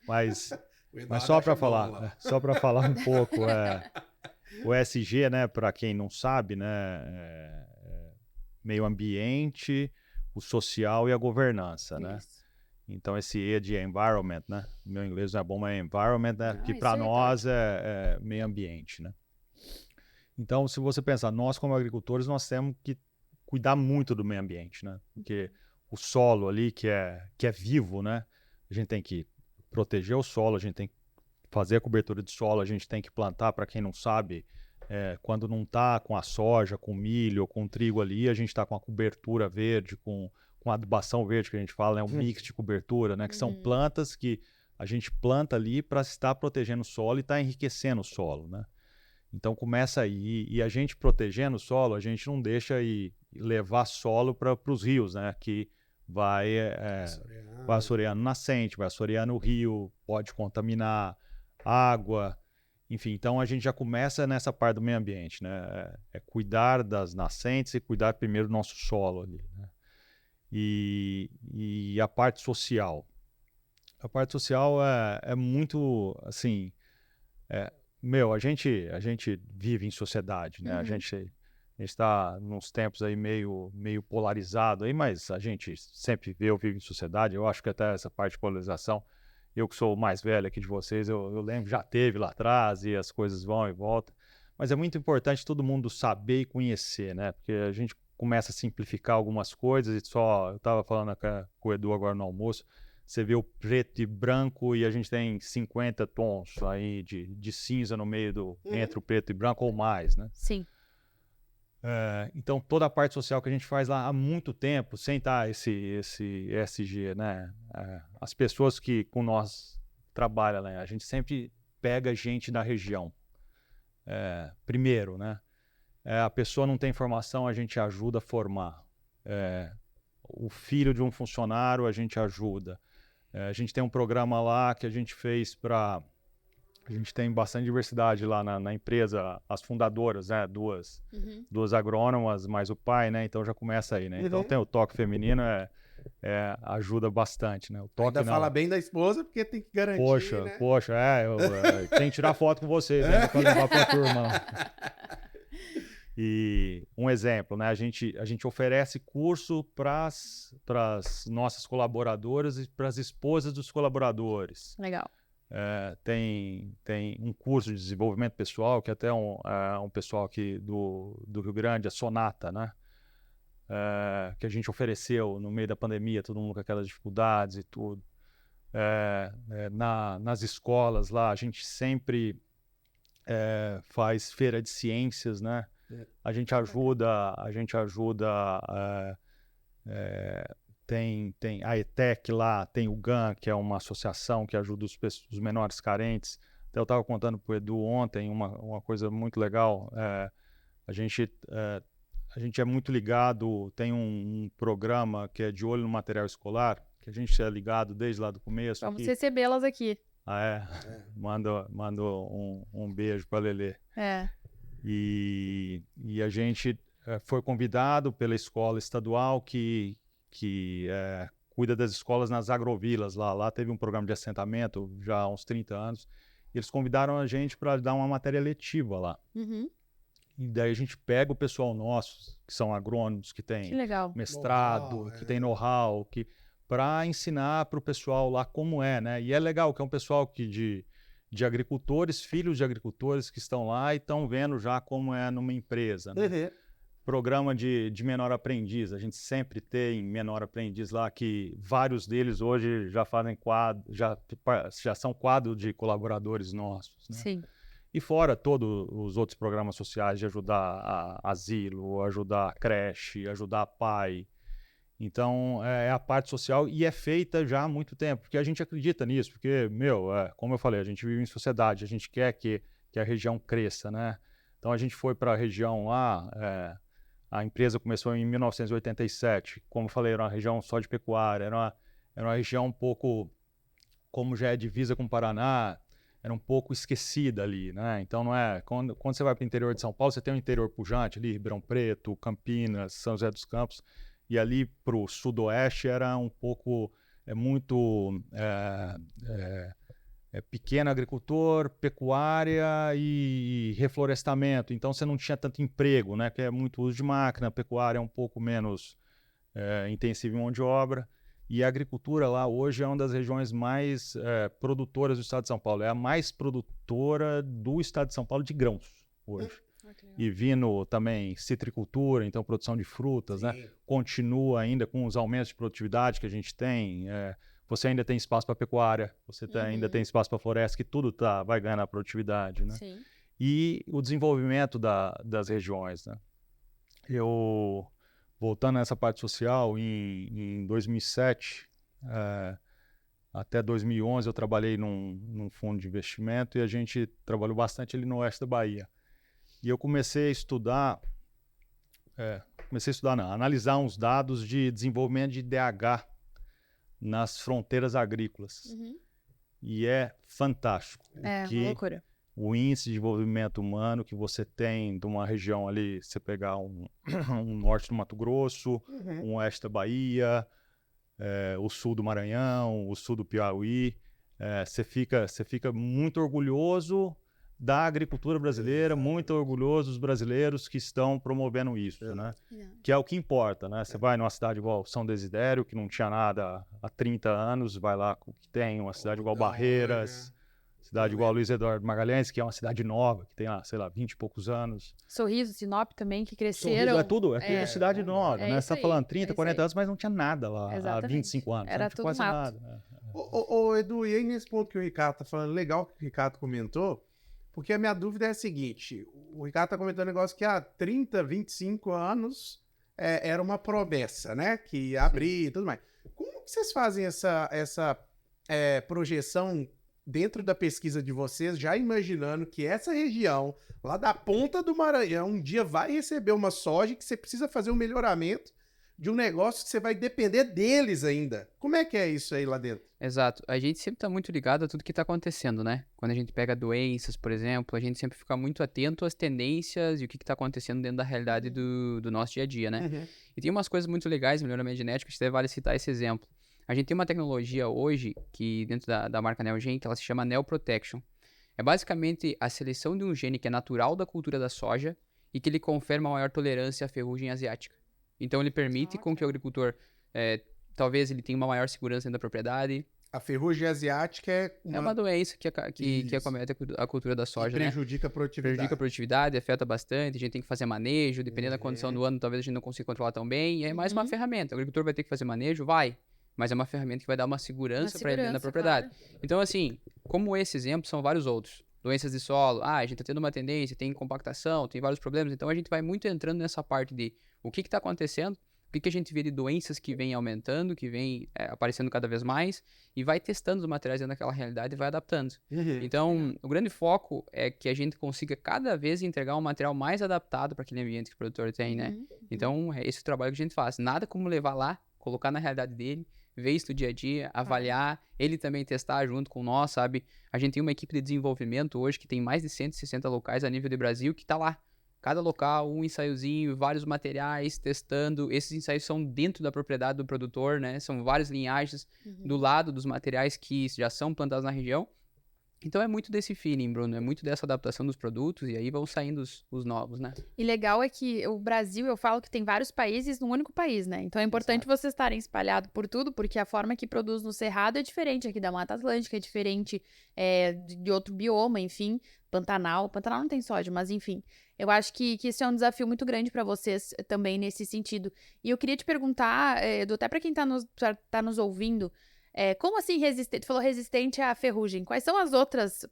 Mas só para falar um pouco, o ESG, né, para quem não sabe, né, meio ambiente, o social e a governança, né? Isso. Então esse E de environment, né? Meu inglês não é bom, mas é environment, né? Que isso para aí, nós é meio ambiente, né? Então, se você pensar, nós como agricultores, nós temos que cuidar muito do meio ambiente, né? Porque o solo ali, que é vivo, né? A gente tem que proteger o solo, a gente tem que fazer a cobertura de solo, a gente tem que plantar, para quem não sabe, quando não está com a soja, com milho ou com trigo ali, a gente está com a cobertura verde, com a adubação verde que a gente fala, né? Um mix de cobertura, né? Que são plantas que a gente planta ali para estar protegendo o solo e estar enriquecendo o solo, né? Então começa aí, e a gente protegendo o solo, a gente não deixa ir levar solo para os rios, né? Que vai assoreando nascente, vai assoreando o rio, pode contaminar água, enfim. Então a gente já começa nessa parte do meio ambiente, né? É cuidar das nascentes e cuidar primeiro do nosso solo ali, né? E a parte social. A parte social é muito, assim, a gente vive em sociedade, né? A gente está nos tempos aí meio polarizado aí, mas a gente sempre vive em sociedade. Eu acho que até essa parte de polarização, eu que sou o mais velho aqui de vocês, eu lembro que já teve lá atrás e as coisas vão e voltam. Mas é muito importante todo mundo saber e conhecer, né? Porque a gente começa a simplificar algumas coisas e eu estava falando com o Edu agora no almoço, você vê o preto e branco e a gente tem 50 tons aí de cinza no meio entre o preto e branco ou mais, né? Sim. Então, toda a parte social que a gente faz lá há muito tempo, sem estar esse ESG, né? As pessoas que com nós trabalham, né? A gente sempre pega gente da região. Primeiro, né? A pessoa não tem formação, a gente ajuda a formar. O filho de um funcionário, a gente ajuda. A gente tem um programa lá que a gente fez para... A gente tem bastante diversidade lá na empresa, as fundadoras, né? Duas agrônomas, mais o pai, né? Então já começa aí, né? Então tem o toque feminino, ajuda bastante, né? O toque Ainda fala bem da esposa, porque tem que garantir, né? Poxa, eu tenho que tirar foto com vocês, né? Para levar para a turma. E um exemplo, né? A gente oferece curso para as nossas colaboradoras e para as esposas dos colaboradores. Legal. Tem um curso de desenvolvimento pessoal, que até um pessoal aqui do Rio Grande, a Sonata, né? Que a gente ofereceu no meio da pandemia, todo mundo com aquelas dificuldades e tudo. Nas escolas lá, a gente sempre faz feira de ciências, né? A gente ajuda tem a ETEC lá, tem o GAN, que é uma associação que ajuda os menores carentes. Até eu estava contando para o Edu ontem uma coisa muito legal. A gente é muito ligado, tem um programa que é de olho no material escolar, que a gente é ligado desde lá do começo. Vamos recebê-las aqui. Mando um beijo para a Lelê. E a gente foi convidado pela escola estadual que cuida das escolas nas agrovilas lá. Lá teve um programa de assentamento já há uns 30 anos. E eles convidaram a gente para dar uma matéria letiva lá. E daí a gente pega o pessoal nosso, que são agrônomos, que tem mestrado, que tem know-how, para ensinar para o pessoal lá como é, né? E é legal que é um pessoal que de agricultores, filhos de agricultores que estão lá e estão vendo já como é numa empresa, né? Programa de menor aprendiz, a gente sempre tem menor aprendiz lá, que vários deles hoje já fazem quadro, já são quadro de colaboradores nossos, né? Sim. E fora todos os outros programas sociais de ajudar a asilo, ajudar a creche, ajudar a pai. Então, é a parte social e é feita já há muito tempo, porque a gente acredita nisso, porque, como eu falei, a gente vive em sociedade, a gente quer que a região cresça, né? Então, a gente foi para a região lá, a empresa começou em 1987, como eu falei, era uma região só de pecuária, era uma região um pouco, como já é divisa com o Paraná, era um pouco esquecida ali, né? Então, não é... Quando você vai para o interior de São Paulo, você tem um interior pujante ali, Ribeirão Preto, Campinas, São José dos Campos, e ali para o sudoeste era um pouco, muito pequeno agricultor, pecuária e reflorestamento. Então você não tinha tanto emprego, né? Que é muito uso de máquina, a pecuária é um pouco menos intensiva em mão de obra. E a agricultura lá hoje é uma das regiões mais produtoras do estado de São Paulo. É a mais produtora do estado de São Paulo de grãos hoje. E vindo também citricultura, então produção de frutas, né? Continua ainda com os aumentos de produtividade que a gente tem. Você ainda tem espaço para pecuária, você ainda tem espaço para floresta, que tudo vai ganhando a produtividade, né? Sim. E o desenvolvimento das regiões, né? Voltando nessa parte social, em 2007 até 2011 eu trabalhei num fundo de investimento e a gente trabalhou bastante ali no oeste da Bahia. E eu comecei a estudar, analisar uns dados de desenvolvimento de IDH nas fronteiras agrícolas. E é fantástico. É uma loucura. O índice de desenvolvimento humano que você tem de uma região ali, você pegar um norte do Mato Grosso, um oeste da Bahia, o sul do Maranhão, o sul do Piauí, você fica muito orgulhoso da agricultura brasileira, muito orgulhoso dos brasileiros que estão promovendo isso, né? Que é o que importa, né? Você vai numa cidade igual São Desidério, que não tinha nada há 30 anos, vai lá que tem uma cidade igual Barreiras, cidade igual Luiz Eduardo Magalhães, que é uma cidade nova, que tem lá, sei lá, 20 e poucos anos. Sorriso, Sinop também, que cresceram. Sorriso, é tudo cidade nova, né? Você tá falando 30, 40 anos, mas não tinha nada lá há 25 anos. Era não tinha tudo quase mato. nada. Ô, Edu, e aí nesse ponto que o Ricardo tá falando, legal que o Ricardo comentou, porque a minha dúvida é a seguinte, o Ricardo tá comentando um negócio que há 30, 25 anos era uma promessa, né? Que ia abrir e tudo mais. Como que vocês fazem essa projeção dentro da pesquisa de vocês, já imaginando que essa região, lá da ponta do Maranhão, um dia vai receber uma soja que você precisa fazer um melhoramento de um negócio que você vai depender deles ainda. Como é que é isso aí lá dentro? Exato. A gente sempre tá muito ligado a tudo que tá acontecendo, né? Quando a gente pega doenças, por exemplo, a gente sempre fica muito atento às tendências e o que tá acontecendo dentro da realidade do nosso dia a dia, né? E tem umas coisas muito legais, melhoramento genético, acho que vale citar esse exemplo. A gente tem uma tecnologia hoje, que dentro da marca Neogen, que ela se chama Neoprotection. É basicamente a seleção de um gene que é natural da cultura da soja e que ele confere uma maior tolerância à ferrugem asiática. Então ele permite com que o agricultor, talvez ele tenha uma maior segurança dentro da propriedade. A ferrugem asiática é uma doença que acomete a cultura da soja, e prejudica a produtividade. Prejudica a produtividade, afeta bastante, a gente tem que fazer manejo, dependendo da condição do ano, talvez a gente não consiga controlar tão bem, e é mais uma ferramenta. O agricultor vai ter que fazer manejo? Vai. Mas é uma ferramenta que vai dar uma segurança para ele dentro da propriedade. Claro. Então, assim, como esse exemplo, são vários outros. Doenças de solo, a gente tá tendo uma tendência, tem compactação, tem vários problemas, então a gente vai muito entrando nessa parte de o que tá acontecendo, o que a gente vê de doenças que vem aumentando, que vem aparecendo cada vez mais, e vai testando os materiais dentro daquela realidade e vai adaptando. Então, o grande foco é que a gente consiga cada vez entregar um material mais adaptado para aquele ambiente que o produtor tem, né? Então, é esse o trabalho que a gente faz. Nada como levar lá, colocar na realidade dele, ver isso do dia a dia, avaliar, ele também testar junto com nós, sabe? A gente tem uma equipe de desenvolvimento hoje que tem mais de 160 locais a nível de Brasil que tá lá. Cada local, um ensaiozinho, vários materiais, testando. Esses ensaios são dentro da propriedade do produtor, né? São várias linhagens do lado dos materiais que já são plantados na região. Então é muito desse feeling, Bruno, é muito dessa adaptação dos produtos e aí vão saindo os novos, né? E legal é que o Brasil, eu falo que tem vários países num único país, né? Então é importante vocês estarem espalhados por tudo, porque a forma que produz no Cerrado é diferente aqui da Mata Atlântica, é diferente de outro bioma, enfim, Pantanal. Pantanal não tem soja, mas enfim. Eu acho que isso é um desafio muito grande para vocês também nesse sentido. E eu queria te perguntar, Edu, até para quem tá nos ouvindo, como assim resistente? Tu falou resistente à ferrugem. Quais são as outras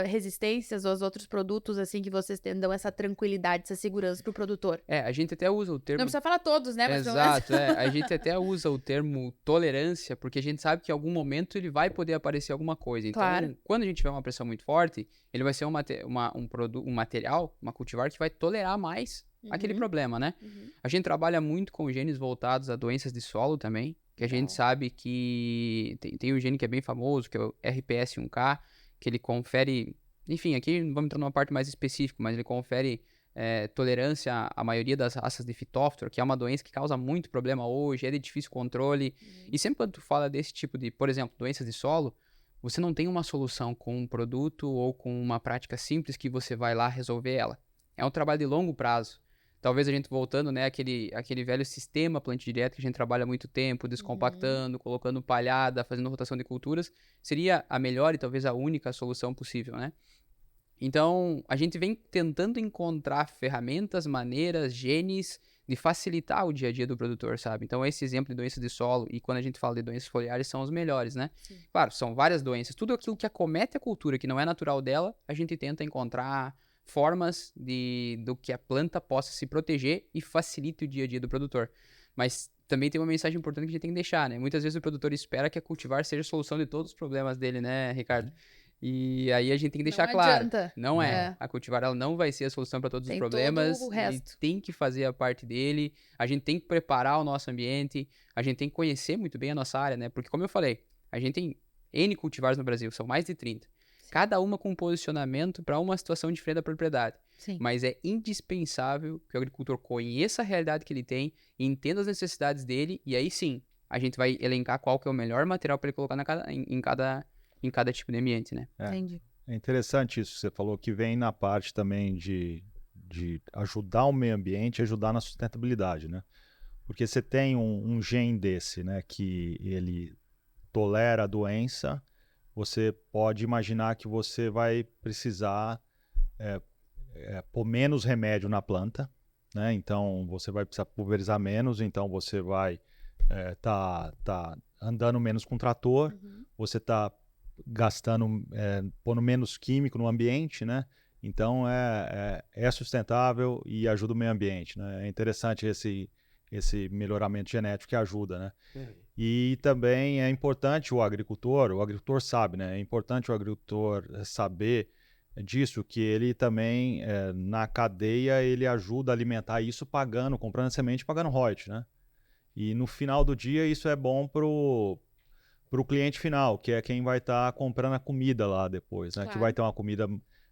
resistências ou os outros produtos assim que vocês dão essa tranquilidade, essa segurança pro produtor? A gente até usa o termo... Não precisa falar todos, né? Mas Exato, a gente até usa o termo tolerância, porque a gente sabe que em algum momento ele vai poder aparecer alguma coisa. Então, quando a gente tiver uma pressão muito forte, ele vai ser um material, uma cultivar que vai tolerar mais aquele problema, né? A gente trabalha muito com genes voltados a doenças de solo também, que a gente sabe que tem um gene que é bem famoso, que é o RPS1K, que ele confere... Enfim, aqui não vamos entrar numa parte mais específica, mas ele confere tolerância à maioria das raças de Phytophthora, que é uma doença que causa muito problema hoje, é de difícil controle. E sempre quando tu fala desse tipo de, por exemplo, doenças de solo, você não tem uma solução com um produto ou com uma prática simples que você vai lá resolver ela. É um trabalho de longo prazo. Talvez a gente voltando, né, aquele velho sistema plantio direto que a gente trabalha há muito tempo, descompactando, colocando palhada, fazendo rotação de culturas, seria a melhor e talvez a única solução possível, né? Então, a gente vem tentando encontrar ferramentas, maneiras, genes de facilitar o dia a dia do produtor, sabe? Então, esse exemplo de doenças de solo e quando a gente fala de doenças foliares são os melhores, né? Sim. Claro, são várias doenças. Tudo aquilo que acomete a cultura, que não é natural dela, a gente tenta encontrar formas do que a planta possa se proteger e facilite o dia a dia do produtor. Mas também tem uma mensagem importante que a gente tem que deixar, né? Muitas vezes o produtor espera que a cultivar seja a solução de todos os problemas dele, né, Ricardo? E aí a gente tem que deixar claro. Não é. A cultivar ela não vai ser a solução para todos os problemas. Todo o resto. Ele tem que fazer a parte dele. A gente tem que preparar o nosso ambiente. A gente tem que conhecer muito bem a nossa área, né? Porque como eu falei, a gente tem N cultivares no Brasil, são mais de 30. Cada uma com um posicionamento para uma situação diferente da propriedade. Sim. Mas é indispensável que o agricultor conheça a realidade que ele tem, entenda as necessidades dele, e aí sim, a gente vai elencar qual que é o melhor material para ele colocar em cada tipo de ambiente, né? Entendi. É interessante isso que você falou, que vem na parte também de ajudar o meio ambiente, ajudar na sustentabilidade, né? Porque você tem um gene desse, né, que ele tolera a doença, você pode imaginar que você vai precisar pôr menos remédio na planta, né? Então você vai precisar pulverizar menos, então você vai tá andando menos com trator, você está gastando, pondo menos químico no ambiente, né? Então é sustentável e ajuda o meio ambiente, né? É interessante esse melhoramento genético que ajuda, né? E também é importante o agricultor sabe, né? É importante o agricultor saber disso, que ele também, na cadeia, ele ajuda a alimentar isso comprando semente e pagando royalties, né? E no final do dia isso é bom pro cliente final, que é quem vai estar comprando a comida lá depois, né? Claro. Que vai ter uma comida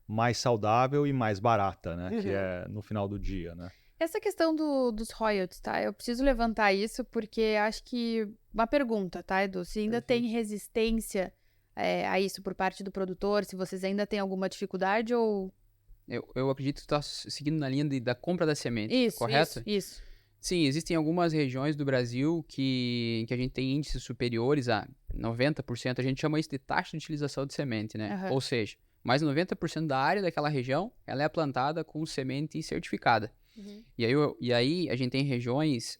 mais saudável e mais barata, né? Que é no final do dia, né? Essa questão dos royalties, tá? Eu preciso levantar isso porque acho que... Uma pergunta, tá, Edu? Se ainda tem resistência a isso por parte do produtor, se vocês ainda têm alguma dificuldade ou... Eu acredito que tu tá seguindo na linha da compra da semente, correto? Isso. Sim, existem algumas regiões do Brasil que a gente tem índices superiores a 90%, a gente chama isso de taxa de utilização de semente, né? Ou seja, mais de 90% da área daquela região, ela é plantada com semente certificada. E aí a gente tem regiões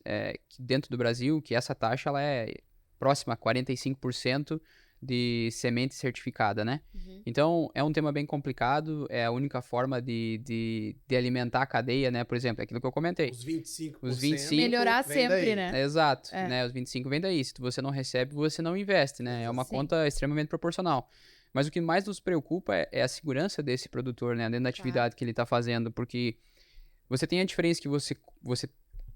dentro do Brasil que essa taxa ela é próxima a 45% de semente certificada, né? Então, é um tema bem complicado, é a única forma de alimentar a cadeia, né? Por exemplo, é aquilo que eu comentei. Os 25%. Os 25 melhorar sempre, né? Exato, né? Os 25 vem daí. Se você não recebe, você não investe, né? É uma conta extremamente proporcional. Mas o que mais nos preocupa é a segurança desse produtor, né? Dentro da atividade que ele está fazendo, porque você tem a diferença que você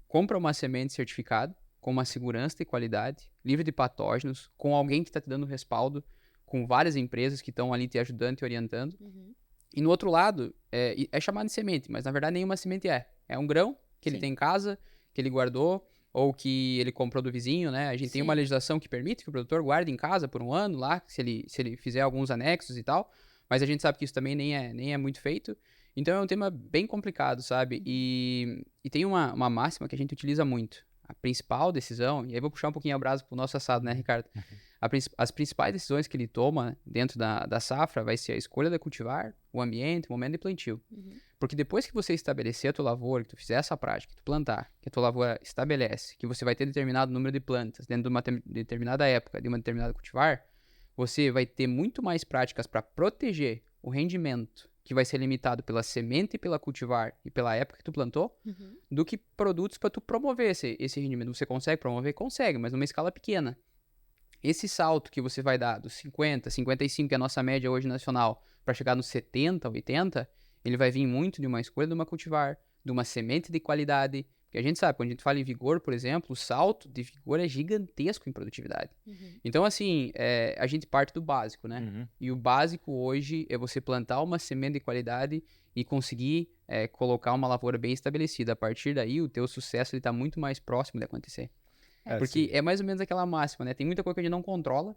compra uma semente certificada, com uma segurança de qualidade, livre de patógenos, com alguém que está te dando respaldo, com várias empresas que estão ali te ajudando, te orientando. E no outro lado, é chamado de semente, mas na verdade nenhuma semente é. É um grão que ele tem em casa, que ele guardou, ou que ele comprou do vizinho, né? A gente tem uma legislação que permite que o produtor guarde em casa por um ano lá, se ele fizer alguns anexos e tal. Mas a gente sabe que isso também nem é muito feito. Então é um tema bem complicado, sabe? E tem uma máxima que a gente utiliza muito. A principal decisão, e aí vou puxar um pouquinho a brasa pro nosso assado, né, Ricardo? As principais decisões que ele toma dentro da safra vai ser a escolha da cultivar, o ambiente, o momento de plantio. Porque depois que você estabelecer a tua lavoura, que tu fizer essa prática, que tu plantar, que a tua lavoura estabelece, que você vai ter determinado número de plantas dentro de uma determinada época, de uma determinada cultivar, você vai ter muito mais práticas para proteger o rendimento que vai ser limitado pela semente, pela cultivar e pela época que tu plantou, do que produtos para tu promover esse rendimento. Você consegue promover? Consegue, mas numa escala pequena. Esse salto que você vai dar dos 50, 55, que é a nossa média hoje nacional, para chegar nos 70, 80, ele vai vir muito de uma escolha de uma cultivar, de uma semente de qualidade. Porque a gente sabe, quando a gente fala em vigor, por exemplo, o salto de vigor é gigantesco em produtividade. Então, assim, a gente parte do básico, né? E o básico hoje é você plantar uma semente de qualidade e conseguir colocar uma lavoura bem estabelecida. A partir daí, o teu sucesso está muito mais próximo de acontecer. Porque é mais ou menos aquela máxima, né? Tem muita coisa que a gente não controla,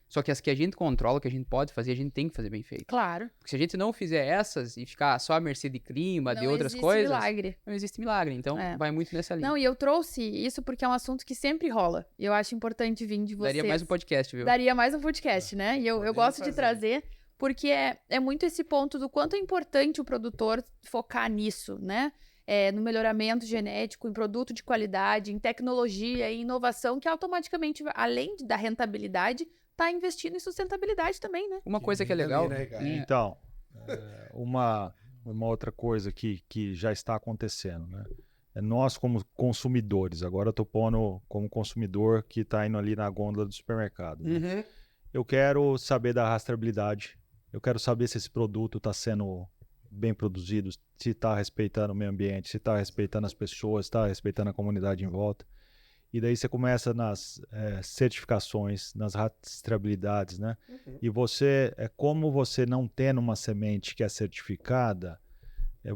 só que as que a gente controla, que a gente pode fazer, a gente tem que fazer bem feito. Claro. Porque se a gente não fizer essas e ficar só à mercê de clima, de outras existe coisas... milagre. Não existe milagre. Então, vai muito nessa linha. Não, e eu trouxe isso porque é um assunto que sempre rola. E eu acho importante vir de vocês. Daria mais um podcast, viu? Daria mais um podcast, né? E eu gosto de trazer, porque é muito esse ponto do quanto é importante o produtor focar nisso, né? No melhoramento genético, em produto de qualidade, em tecnologia, em inovação, que automaticamente, além da rentabilidade, está investindo em sustentabilidade também, né? Uma coisa que é legal... Então, uma outra coisa que já está acontecendo, né? Nós como consumidores, agora eu estou pondo como consumidor que está indo ali na gôndola do supermercado. Né? Eu quero saber da rastreabilidade, eu quero saber se esse produto está sendo bem produzido, se está respeitando o meio ambiente, se está respeitando as pessoas, se está respeitando a comunidade em volta. E daí você começa nas certificações, nas rastreabilidades, né? E você, como você não tendo uma semente que é certificada,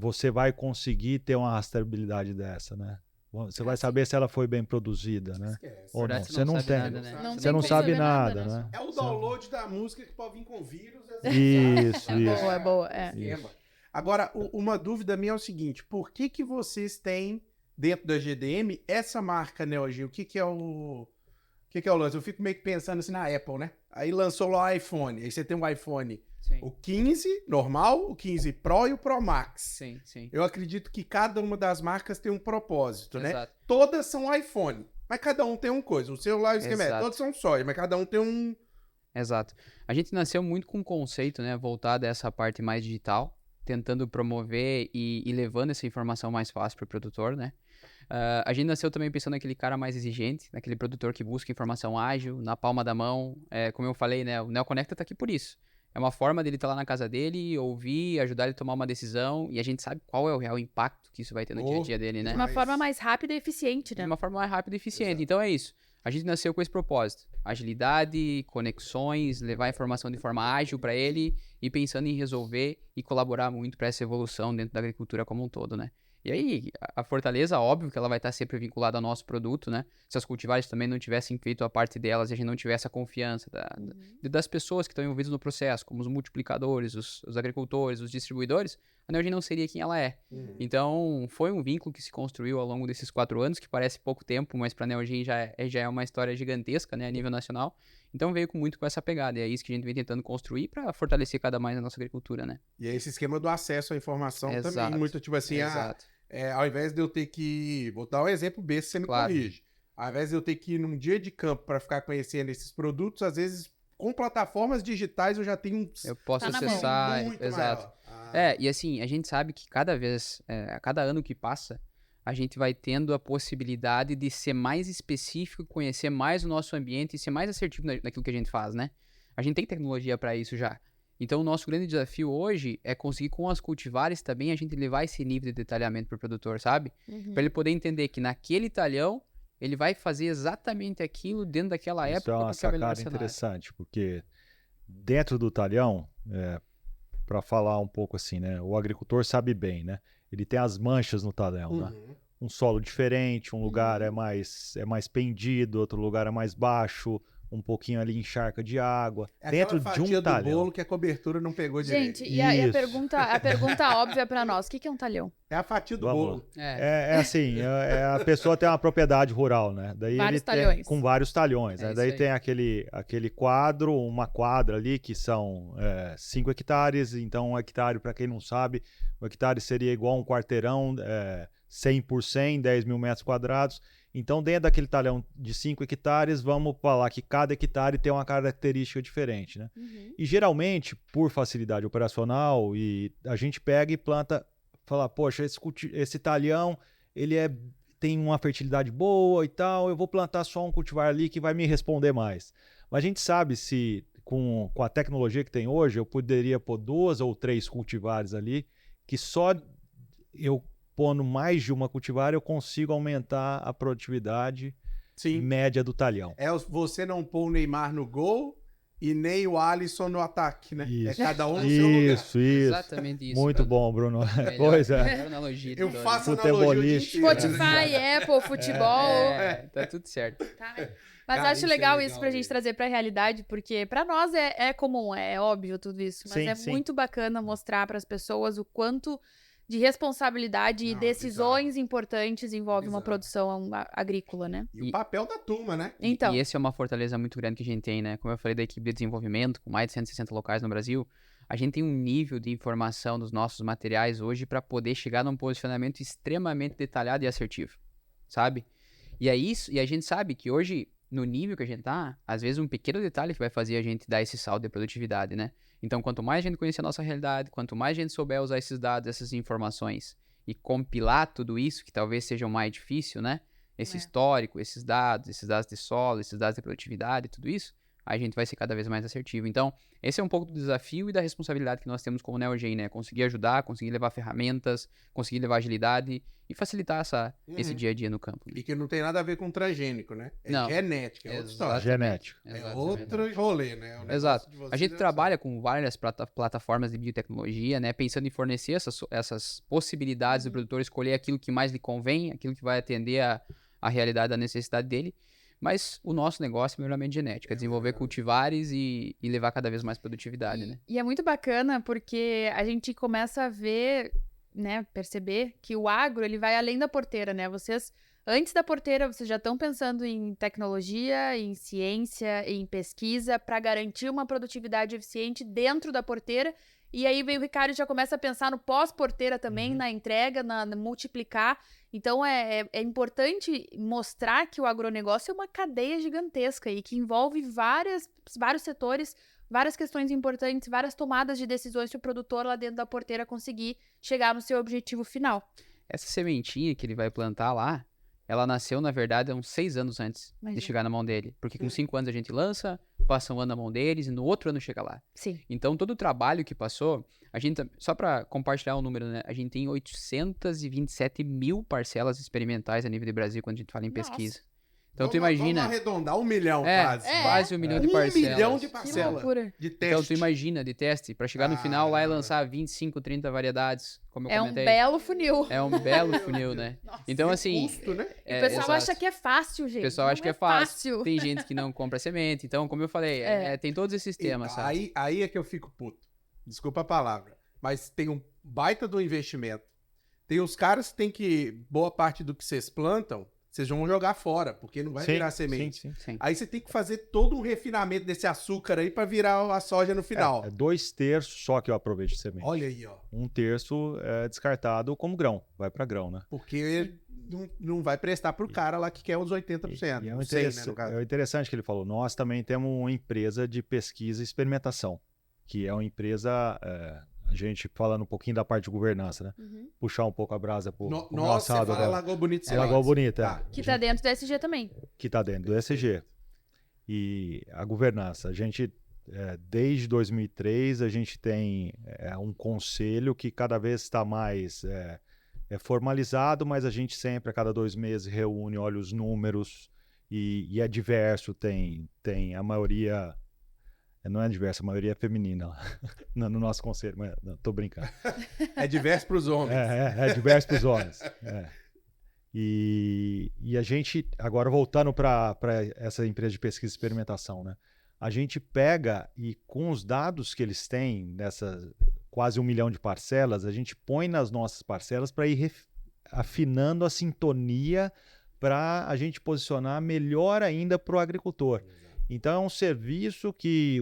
você vai conseguir ter uma rastreabilidade dessa, né? Você vai saber se ela foi bem produzida, né? Ou não. Você não tem. Nada, né? Você não sabe nada, né? É o download da música que pode vir com vírus. Isso. É boa. Agora, uma dúvida minha é o seguinte: por que vocês têm dentro da GDM essa marca Neo Geo? O que é o lance? Eu fico meio que pensando assim na Apple, né? Aí lançou lá o iPhone. Aí você tem um iPhone, o 15 normal, o 15 Pro e o Pro Max. Sim. Eu acredito que cada uma das marcas tem um propósito, né? Exato. Todas são iPhone, mas cada um tem uma coisa. O celular e o esquema, todos são soja, mas cada um tem um... Exato. A gente nasceu muito com um conceito, né, voltado a essa parte mais digital, tentando promover e levando essa informação mais fácil para o produtor, né? A gente nasceu também pensando naquele cara mais exigente, naquele produtor que busca informação ágil, na palma da mão. Como eu falei, né, o NeoConecta tá aqui por isso. É uma forma dele estar lá na casa dele, ouvir, ajudar ele a tomar uma decisão, e a gente sabe qual é o real impacto que isso vai ter no dia a dia dele, né? De uma forma mais rápida e eficiente, né? De uma forma mais rápida e eficiente. Então é isso. A gente nasceu com esse propósito. Agilidade, conexões, levar a informação de forma ágil para ele e pensando em resolver e colaborar muito para essa evolução dentro da agricultura como um todo, né? E aí, a Fortaleza, óbvio que ela vai estar sempre vinculada ao nosso produto, né? Se as cultivares também não tivessem feito a parte delas e a gente não tivesse a confiança das pessoas que estão envolvidas no processo, como os multiplicadores, os agricultores, os distribuidores, a Neogene não seria quem ela é. Então, foi um vínculo que se construiu ao longo desses 4 anos, que parece pouco tempo, mas para a Neogene já é uma história gigantesca, né, a nível nacional. Então, veio muito com essa pegada. E é isso que a gente vem tentando construir para fortalecer cada mais a nossa agricultura, né? E é esse esquema do acesso à informação também, muito tipo assim, ao invés de eu ter que... Vou dar um exemplo besta, você me corrige. Ao invés de eu ter que ir num dia de campo para ficar conhecendo esses produtos, às vezes, com plataformas digitais, eu já tenho eu posso acessar, exato. E assim, a gente sabe que cada vez, a cada ano que passa, a gente vai tendo a possibilidade de ser mais específico, conhecer mais o nosso ambiente e ser mais assertivo naquilo que a gente faz, né? A gente tem tecnologia para isso já. Então, o nosso grande desafio hoje é conseguir, com as cultivares também, a gente levar esse nível de detalhamento para o produtor, sabe? Para ele poder entender que naquele talhão, ele vai fazer exatamente aquilo dentro daquela época. Isso é uma sacada interessante, porque dentro do talhão, para falar um pouco assim, né? O agricultor sabe bem, né? Ele tem as manchas no talhão, né? Um solo diferente, um lugar é mais pendido, outro lugar é mais baixo, um pouquinho ali encharca de água. É dentro aquela de um fatia do talhão. bolo que a cobertura não pegou direito. Gente, e a Isso. pergunta óbvia pra nós, o que é um talhão? É a fatia do Vamos bolo. É assim, a pessoa tem uma propriedade rural, né? Daí Vários ele tem, talhões. com vários talhões, né? isso Daí aí. tem aquele quadro, uma quadra ali que são 5 hectares. Então, 1 hectare, para quem não sabe, 1 hectare seria igual a um quarteirão, 100 por 100, 10 mil metros quadrados. Então, dentro daquele talhão de 5 hectares, vamos falar que cada hectare tem uma característica diferente, né? E geralmente, por facilidade operacional, e a gente pega e planta, fala, poxa, esse talhão, ele tem uma fertilidade boa e tal, eu vou plantar só um cultivar ali que vai me responder mais. Mas a gente sabe se, com a tecnologia que tem hoje, eu poderia pôr 2 ou 3 cultivares ali, que só eu pondo mais de uma cultivar, eu consigo aumentar a produtividade Sim. média do talhão. Você não pôr o Neymar no gol e nem o Alisson no ataque, né? Isso. É cada um no seu lugar. Isso. Exatamente isso. Muito cara. bom, Bruno. Melhor- Pois é. melhor analogia de Eu todas. faço Futebolista. analogia o dia inteiro, né? Spotify, Apple, futebol. Tá tudo certo. Tá. Mas Cara, acho isso é legal legal isso pra gente mesmo. trazer pra realidade, porque pra nós é comum, é óbvio tudo isso, mas Sim, é sim. muito bacana mostrar pras pessoas o quanto de responsabilidade e Não, decisões importantes envolve uma Bizarro. produção agrícola, né? E o papel da turma, né? Então, E esse é uma fortaleza muito grande que a gente tem, né? Como eu falei da equipe de desenvolvimento, com mais de 160 locais no Brasil, a gente tem um nível de informação dos nossos materiais hoje para poder chegar num posicionamento extremamente detalhado e assertivo, sabe? E é isso, e a gente sabe que hoje, no nível que a gente tá, às vezes um pequeno detalhe que vai fazer a gente dar esse salto de produtividade, né? Então, quanto mais a gente conhecer a nossa realidade, quanto mais a gente souber usar esses dados, essas informações e compilar tudo isso, que talvez seja o mais difícil, né? Esse É. histórico, esses dados de solo, esses dados de produtividade, tudo isso, a gente vai ser cada vez mais assertivo. Então, esse é um pouco do desafio e da responsabilidade que nós temos como NeoGen, né? Conseguir ajudar, conseguir levar ferramentas, conseguir levar agilidade e facilitar esse dia a dia no campo. Né? E que não tem nada a ver com transgênico, né? É Não. genética, é outra história. Genético. É Exatamente. outro rolê, né? O negócio Exato. de vocês A gente é trabalha com várias plataformas de biotecnologia, né? Pensando em fornecer essas possibilidades do produtor escolher aquilo que mais lhe convém, aquilo que vai atender a realidade da necessidade dele. Mas o nosso negócio é melhoramento genético, é desenvolver cultivares e levar cada vez mais produtividade, né? e é muito bacana porque a gente começa a ver, né, perceber que o agro, ele vai além da porteira, né? Vocês, antes da porteira, vocês já estão pensando em tecnologia, em ciência, em pesquisa para garantir uma produtividade eficiente dentro da porteira. E aí vem o Ricardo e já começa a pensar no pós-porteira também, na entrega, na multiplicar. Então é importante mostrar que o agronegócio é uma cadeia gigantesca e que envolve vários setores, várias questões importantes, várias tomadas de decisões para o produtor lá dentro da porteira conseguir chegar no seu objetivo final. Essa sementinha que ele vai plantar lá, ela nasceu, na verdade, há uns 6 anos antes Imagina. de chegar na mão dele. Porque com 5 anos a gente lança, passa um ano na mão deles e no outro ano chega lá. Sim. Então, todo o trabalho que passou, a gente, só para compartilhar o número, né? A gente tem 827 mil parcelas experimentais a nível de Brasil quando a gente fala em Nossa. pesquisa. Então, tu Vamos imagina... arredondar 1 milhão quase. quase 1 milhão de 1 parcelas. milhão de Que parcelas loucura. de teste. Então, tu imagina de teste, para chegar no final lá e Caramba. lançar 25, 30 variedades, como eu É um comentei. belo funil. É um belo funil, né? Nossa. Então, Que assim... custo, né? O pessoal exato. acha que é fácil, gente. O pessoal acha Não que é fácil. Tem gente que não compra semente. Então, como eu falei, tem todos esses temas, E sabe? aí é que eu fico puto. Desculpa a palavra. Mas tem um baita do investimento. Tem os caras que tem que... Boa parte do que vocês plantam, vocês vão jogar fora, porque não vai virar semente. Sim. Sim. Aí você tem que fazer todo um refinamento desse açúcar aí pra virar a soja no final. É 2/3 só que eu aproveito de semente. Olha aí, ó. 1/3 é descartado como grão, vai para grão, né? Porque não vai prestar pro cara lá que quer os 80%. E é, Não sei, né, no caso. é interessante que ele falou. Nós também temos uma empresa de pesquisa e experimentação, que é uma empresa, a gente falando um pouquinho da parte de governança, né? Uhum. Puxar um pouco a brasa pro Nossa, meu você assado fala agora. Lagoa Bonita. É Cevados. Lagoa Bonita, Tá. Que tá dentro da SG também. que está dentro do ESG. E a governança, a gente, desde 2003, a gente tem um conselho que cada vez está mais formalizado, mas a gente sempre, a cada 2 meses, reúne, olha os números e é diverso, tem a maioria... Não é diversa, a maioria é feminina lá, no nosso conselho, mas não, tô brincando. É diverso pros homens. É diverso para os homens. É. E a gente, agora voltando para essa empresa de pesquisa e experimentação, né? A gente pega e com os dados que eles têm, dessas quase 1 milhão de parcelas, a gente põe nas nossas parcelas para ir afinando a sintonia para a gente posicionar melhor ainda para o agricultor. Então é um serviço que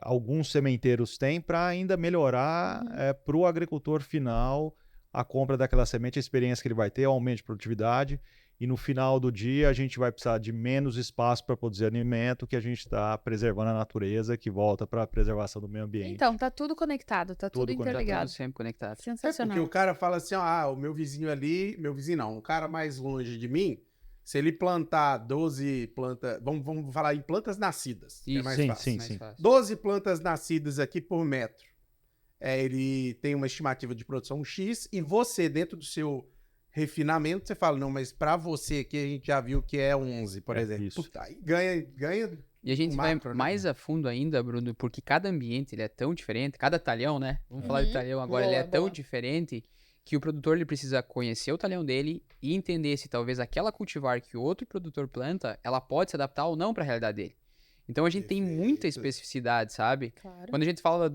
alguns sementeiros têm para ainda melhorar para o agricultor final a compra daquela semente, a experiência que ele vai ter, o aumento de produtividade, e no final do dia a gente vai precisar de menos espaço para produzir alimento, que a gente está preservando a natureza, que volta para a preservação do meio ambiente. Então, tá tudo conectado, tá tudo interligado. Tá tudo sempre conectado. Sensacional. Porque o cara fala assim, o meu vizinho ali, meu vizinho não, um cara mais longe de mim, se ele plantar 12 plantas, vamos falar em plantas nascidas, que é mais fácil. Sim. 12 plantas nascidas aqui por metro. Ele tem uma estimativa de produção X e você, dentro do seu refinamento, você fala, não, mas para você aqui a gente já viu que é 11, por exemplo. Isso. Puta, aí ganha. E a gente vai macro, né? mais a fundo ainda, Bruno, porque cada ambiente ele é tão diferente, cada talhão, né? Vamos falar de talhão agora, ele é tão diferente que o produtor ele precisa conhecer o talhão dele e entender se talvez aquela cultivar que o outro produtor planta, ela pode se adaptar ou não para a realidade dele. Então a gente tem muita especificidade, sabe? Claro. Quando a gente fala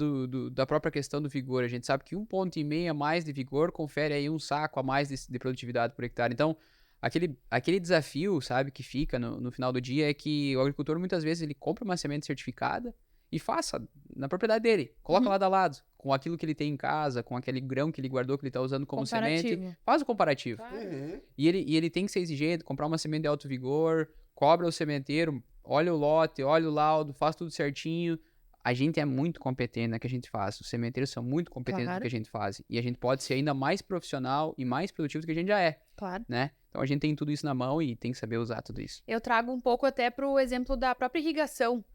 da própria questão do vigor, a gente sabe que 1,5 ponto a mais de vigor confere aí um saco a mais de produtividade por hectare. Então, aquele desafio, sabe, que fica no final do dia é que o agricultor muitas vezes ele compra uma semente certificada e faça na propriedade dele. Coloca lado a lado, com aquilo que ele tem em casa, com aquele grão que ele guardou, que ele está usando como semente. Faz o comparativo. Claro. E ele tem que ser exigente, comprar uma semente de alto vigor, cobra o sementeiro, olha o lote, olha o laudo, faz tudo certinho. A gente é muito competente no que a gente faz. Os sementeiros são muito competentes no que a gente faz. E a gente pode ser ainda mais profissional e mais produtivo do que a gente já é. Claro. Né? Então a gente tem tudo isso na mão e tem que saber usar tudo isso. Eu trago um pouco até pro exemplo da própria irrigação.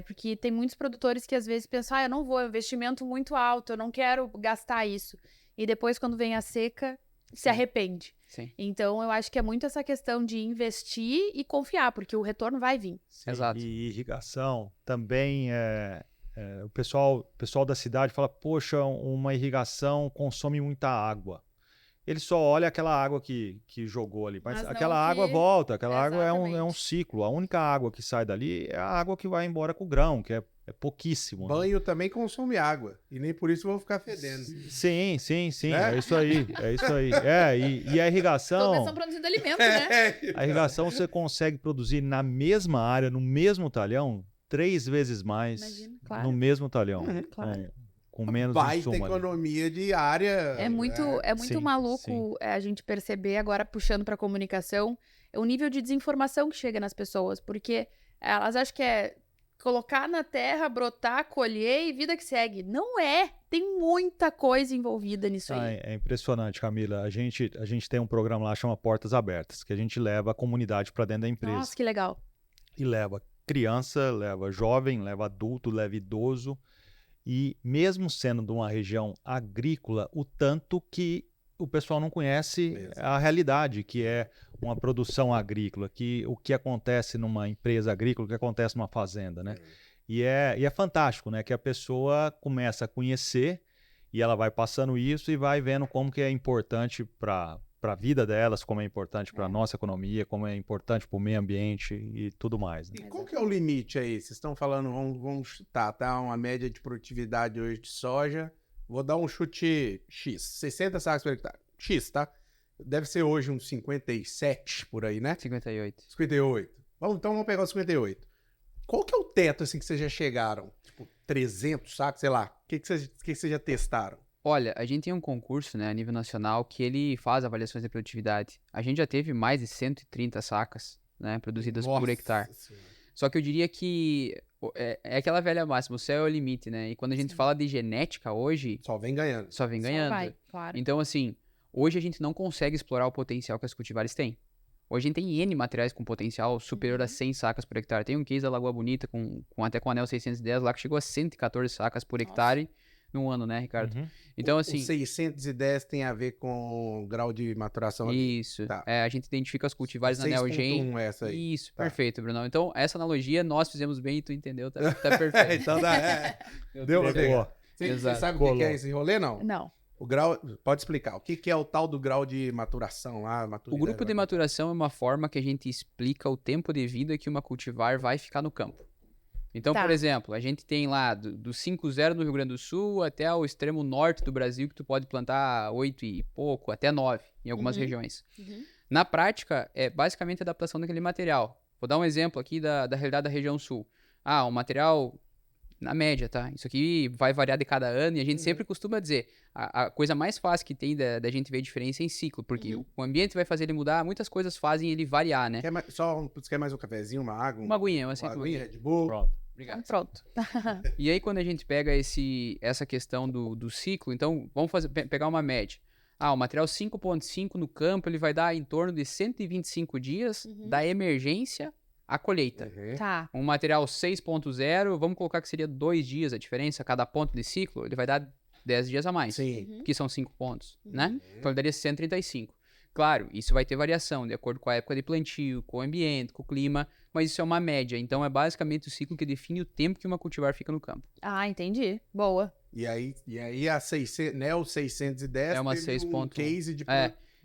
Porque tem muitos produtores que às vezes pensam, eu não vou, é um investimento muito alto, eu não quero gastar isso. E depois, quando vem a seca, se arrepende. Sim. Então, eu acho que é muito essa questão de investir e confiar, porque o retorno vai vir. Sim. Exato. E irrigação também o pessoal da cidade fala, poxa, uma irrigação consome muita água. Ele só olha aquela água que jogou ali, mas aquela água volta, aquela água é um ciclo. A única água que sai dali é a água que vai embora com o grão, que é pouquíssimo. Banho também consome água, e nem por isso vão ficar fedendo. Sim, é isso aí. E a irrigação... Todos estão produzindo alimento, né? A irrigação você consegue produzir na mesma área, no mesmo talhão, 3 vezes mais. Imagina, claro. No mesmo talhão. Claro. Com menos baita insumo ali. economia de área. É muito sim, maluco a gente perceber, agora puxando para a comunicação, o nível de desinformação que chega nas pessoas, porque elas acham que é colocar na terra, brotar, colher e vida que segue. Não é! Tem muita coisa envolvida nisso aí. É impressionante, Camila. A gente tem um programa lá, chama Portas Abertas, que a gente leva a comunidade para dentro da empresa. Nossa, que legal. E leva criança, leva jovem, leva adulto, leva idoso. E mesmo sendo de uma região agrícola, o tanto que o pessoal não conhece a realidade, que é uma produção agrícola, o que acontece numa empresa agrícola, o que acontece numa fazenda, né? E é fantástico, né? Que a pessoa começa a conhecer e ela vai passando isso e vai vendo como que é importante para a vida delas, como é importante para a nossa economia, como é importante para o meio ambiente e tudo mais. Né? E qual que é o limite aí? Vocês estão falando, vamos chutar, tá? Uma média de produtividade hoje de soja. Vou dar um chute X, 60 sacos por hectare. X, tá? Deve ser hoje uns 57 por aí, né? 58. 58. Então vamos pegar os 58. Qual que é o teto assim que vocês já chegaram? Tipo, 300 sacos, sei lá. O que vocês já testaram? Olha, a gente tem um concurso, né, a nível nacional, que ele faz avaliações de produtividade. A gente já teve mais de 130 sacas, né, produzidas por hectare. Senhora. Só que eu diria que é aquela velha máxima, o céu é o limite, né? E quando a gente fala de genética hoje, Só vem ganhando. só vem ganhando. Só vai, claro. Então, assim, hoje a gente não consegue explorar o potencial que as cultivares têm. Hoje a gente tem N materiais com potencial superior a 100 sacas por hectare. Tem um case da Lagoa Bonita até com anel 610 lá que chegou a 114 sacas por hectare num ano, né, Ricardo? Uhum. Então, assim... O 610 tem a ver com o grau de maturação ali. Isso. Tá. A gente identifica as cultivares na Neogen. 6.1 essa aí. Isso, Tá. perfeito, Brunão. Então, essa analogia nós fizemos bem e tu entendeu, tá perfeito. Então dá. Deu pra Pegou. pegar. Você Exato. sabe o que é esse rolê, não? Não. O grau, pode explicar, o que é o tal do grau de maturação lá? O grupo de maturação é uma forma que a gente explica o tempo de vida que uma cultivar vai ficar no campo. Então, Tá. por exemplo, a gente tem lá do 5.0 no Rio Grande do Sul até o extremo norte do Brasil, que tu pode plantar 8 e pouco, até 9 em algumas regiões. Na prática, é basicamente a adaptação daquele material. Vou dar um exemplo aqui da realidade da região sul. Um material na média, tá? Isso aqui vai variar de cada ano e a gente sempre costuma dizer, a coisa mais fácil que tem da gente ver a diferença é em ciclo, porque o ambiente vai fazer ele mudar, muitas coisas fazem ele variar, né? Quer mais um cafezinho, uma água? Uma aguinha, eu uma aceito uma aguinha, aguinha. Red Bull. Pronto. Obrigado. Pronto. E aí, quando a gente pega essa questão do ciclo, então, vamos pegar uma média. O material 5.5 no campo, ele vai dar em torno de 125 dias da emergência à colheita. Tá. Um material 6.0, vamos colocar que seria 2 dias a diferença, cada ponto de ciclo, ele vai dar 10 dias a mais. Sim. Que são 5 pontos, né? Então, ele daria 135. Claro, isso vai ter variação de acordo com a época de plantio, com o ambiente, com o clima, mas isso é uma média. Então, é basicamente o ciclo que define o tempo que uma cultivar fica no campo. Entendi. Boa. E aí a 600, né, o 610 É uma teve 6 um ponto- case de...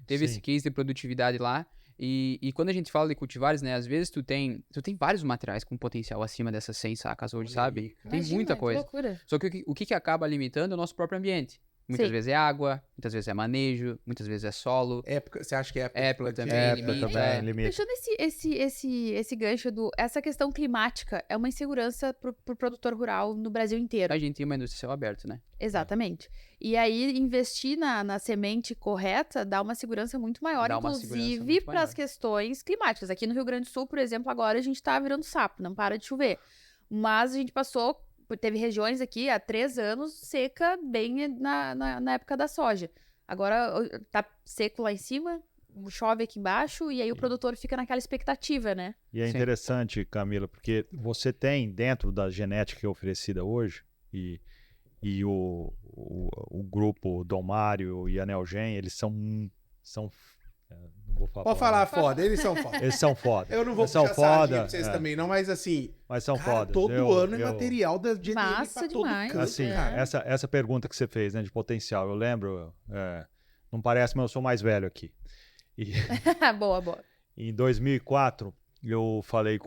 Teve Sim. esse case de produtividade lá. E quando a gente fala de cultivares, né? Às vezes tu tem vários materiais com potencial acima dessas 100 sacas hoje, Olha sabe? aí, cara. Tem Imagina, muita que coisa. loucura. Só que o que acaba limitando é o nosso próprio ambiente. Muitas Sim. vezes é água, muitas vezes é manejo, muitas vezes é solo. Época, você acha que é época, Época de plantio? também, Época limite, também, limite. Deixando esse gancho essa questão climática é uma insegurança pro produtor rural no Brasil inteiro. A gente tem uma indústria céu aberto, né? Exatamente. E aí, investir na semente correta dá uma segurança muito maior, Dá uma segurança inclusive muito para as maior. questões climáticas. Aqui no Rio Grande do Sul, por exemplo, agora a gente tá virando sapo, não para de chover. Mas a gente teve regiões aqui há 3 anos seca bem na época da soja. Agora tá seco lá em cima, chove aqui embaixo, e aí o produtor fica naquela expectativa, né? E é Sim. interessante, Camila, porque você tem dentro da genética que é oferecida hoje, e o grupo Dom Mário e a Neogen, eles são não vou falar. Pode falar foda, eles são foda. Eles são foda. Eu não vou Eles são puxar sardinha foda, pra vocês é, também não, mas assim, mas são cara, fodas. todo ano é material da GNM Massa pra todo demais, canto, Assim, cara. essa pergunta que você fez, né, de potencial, eu lembro, não parece, mas eu sou mais velho aqui. E Boa, boa. em 2004, eu falei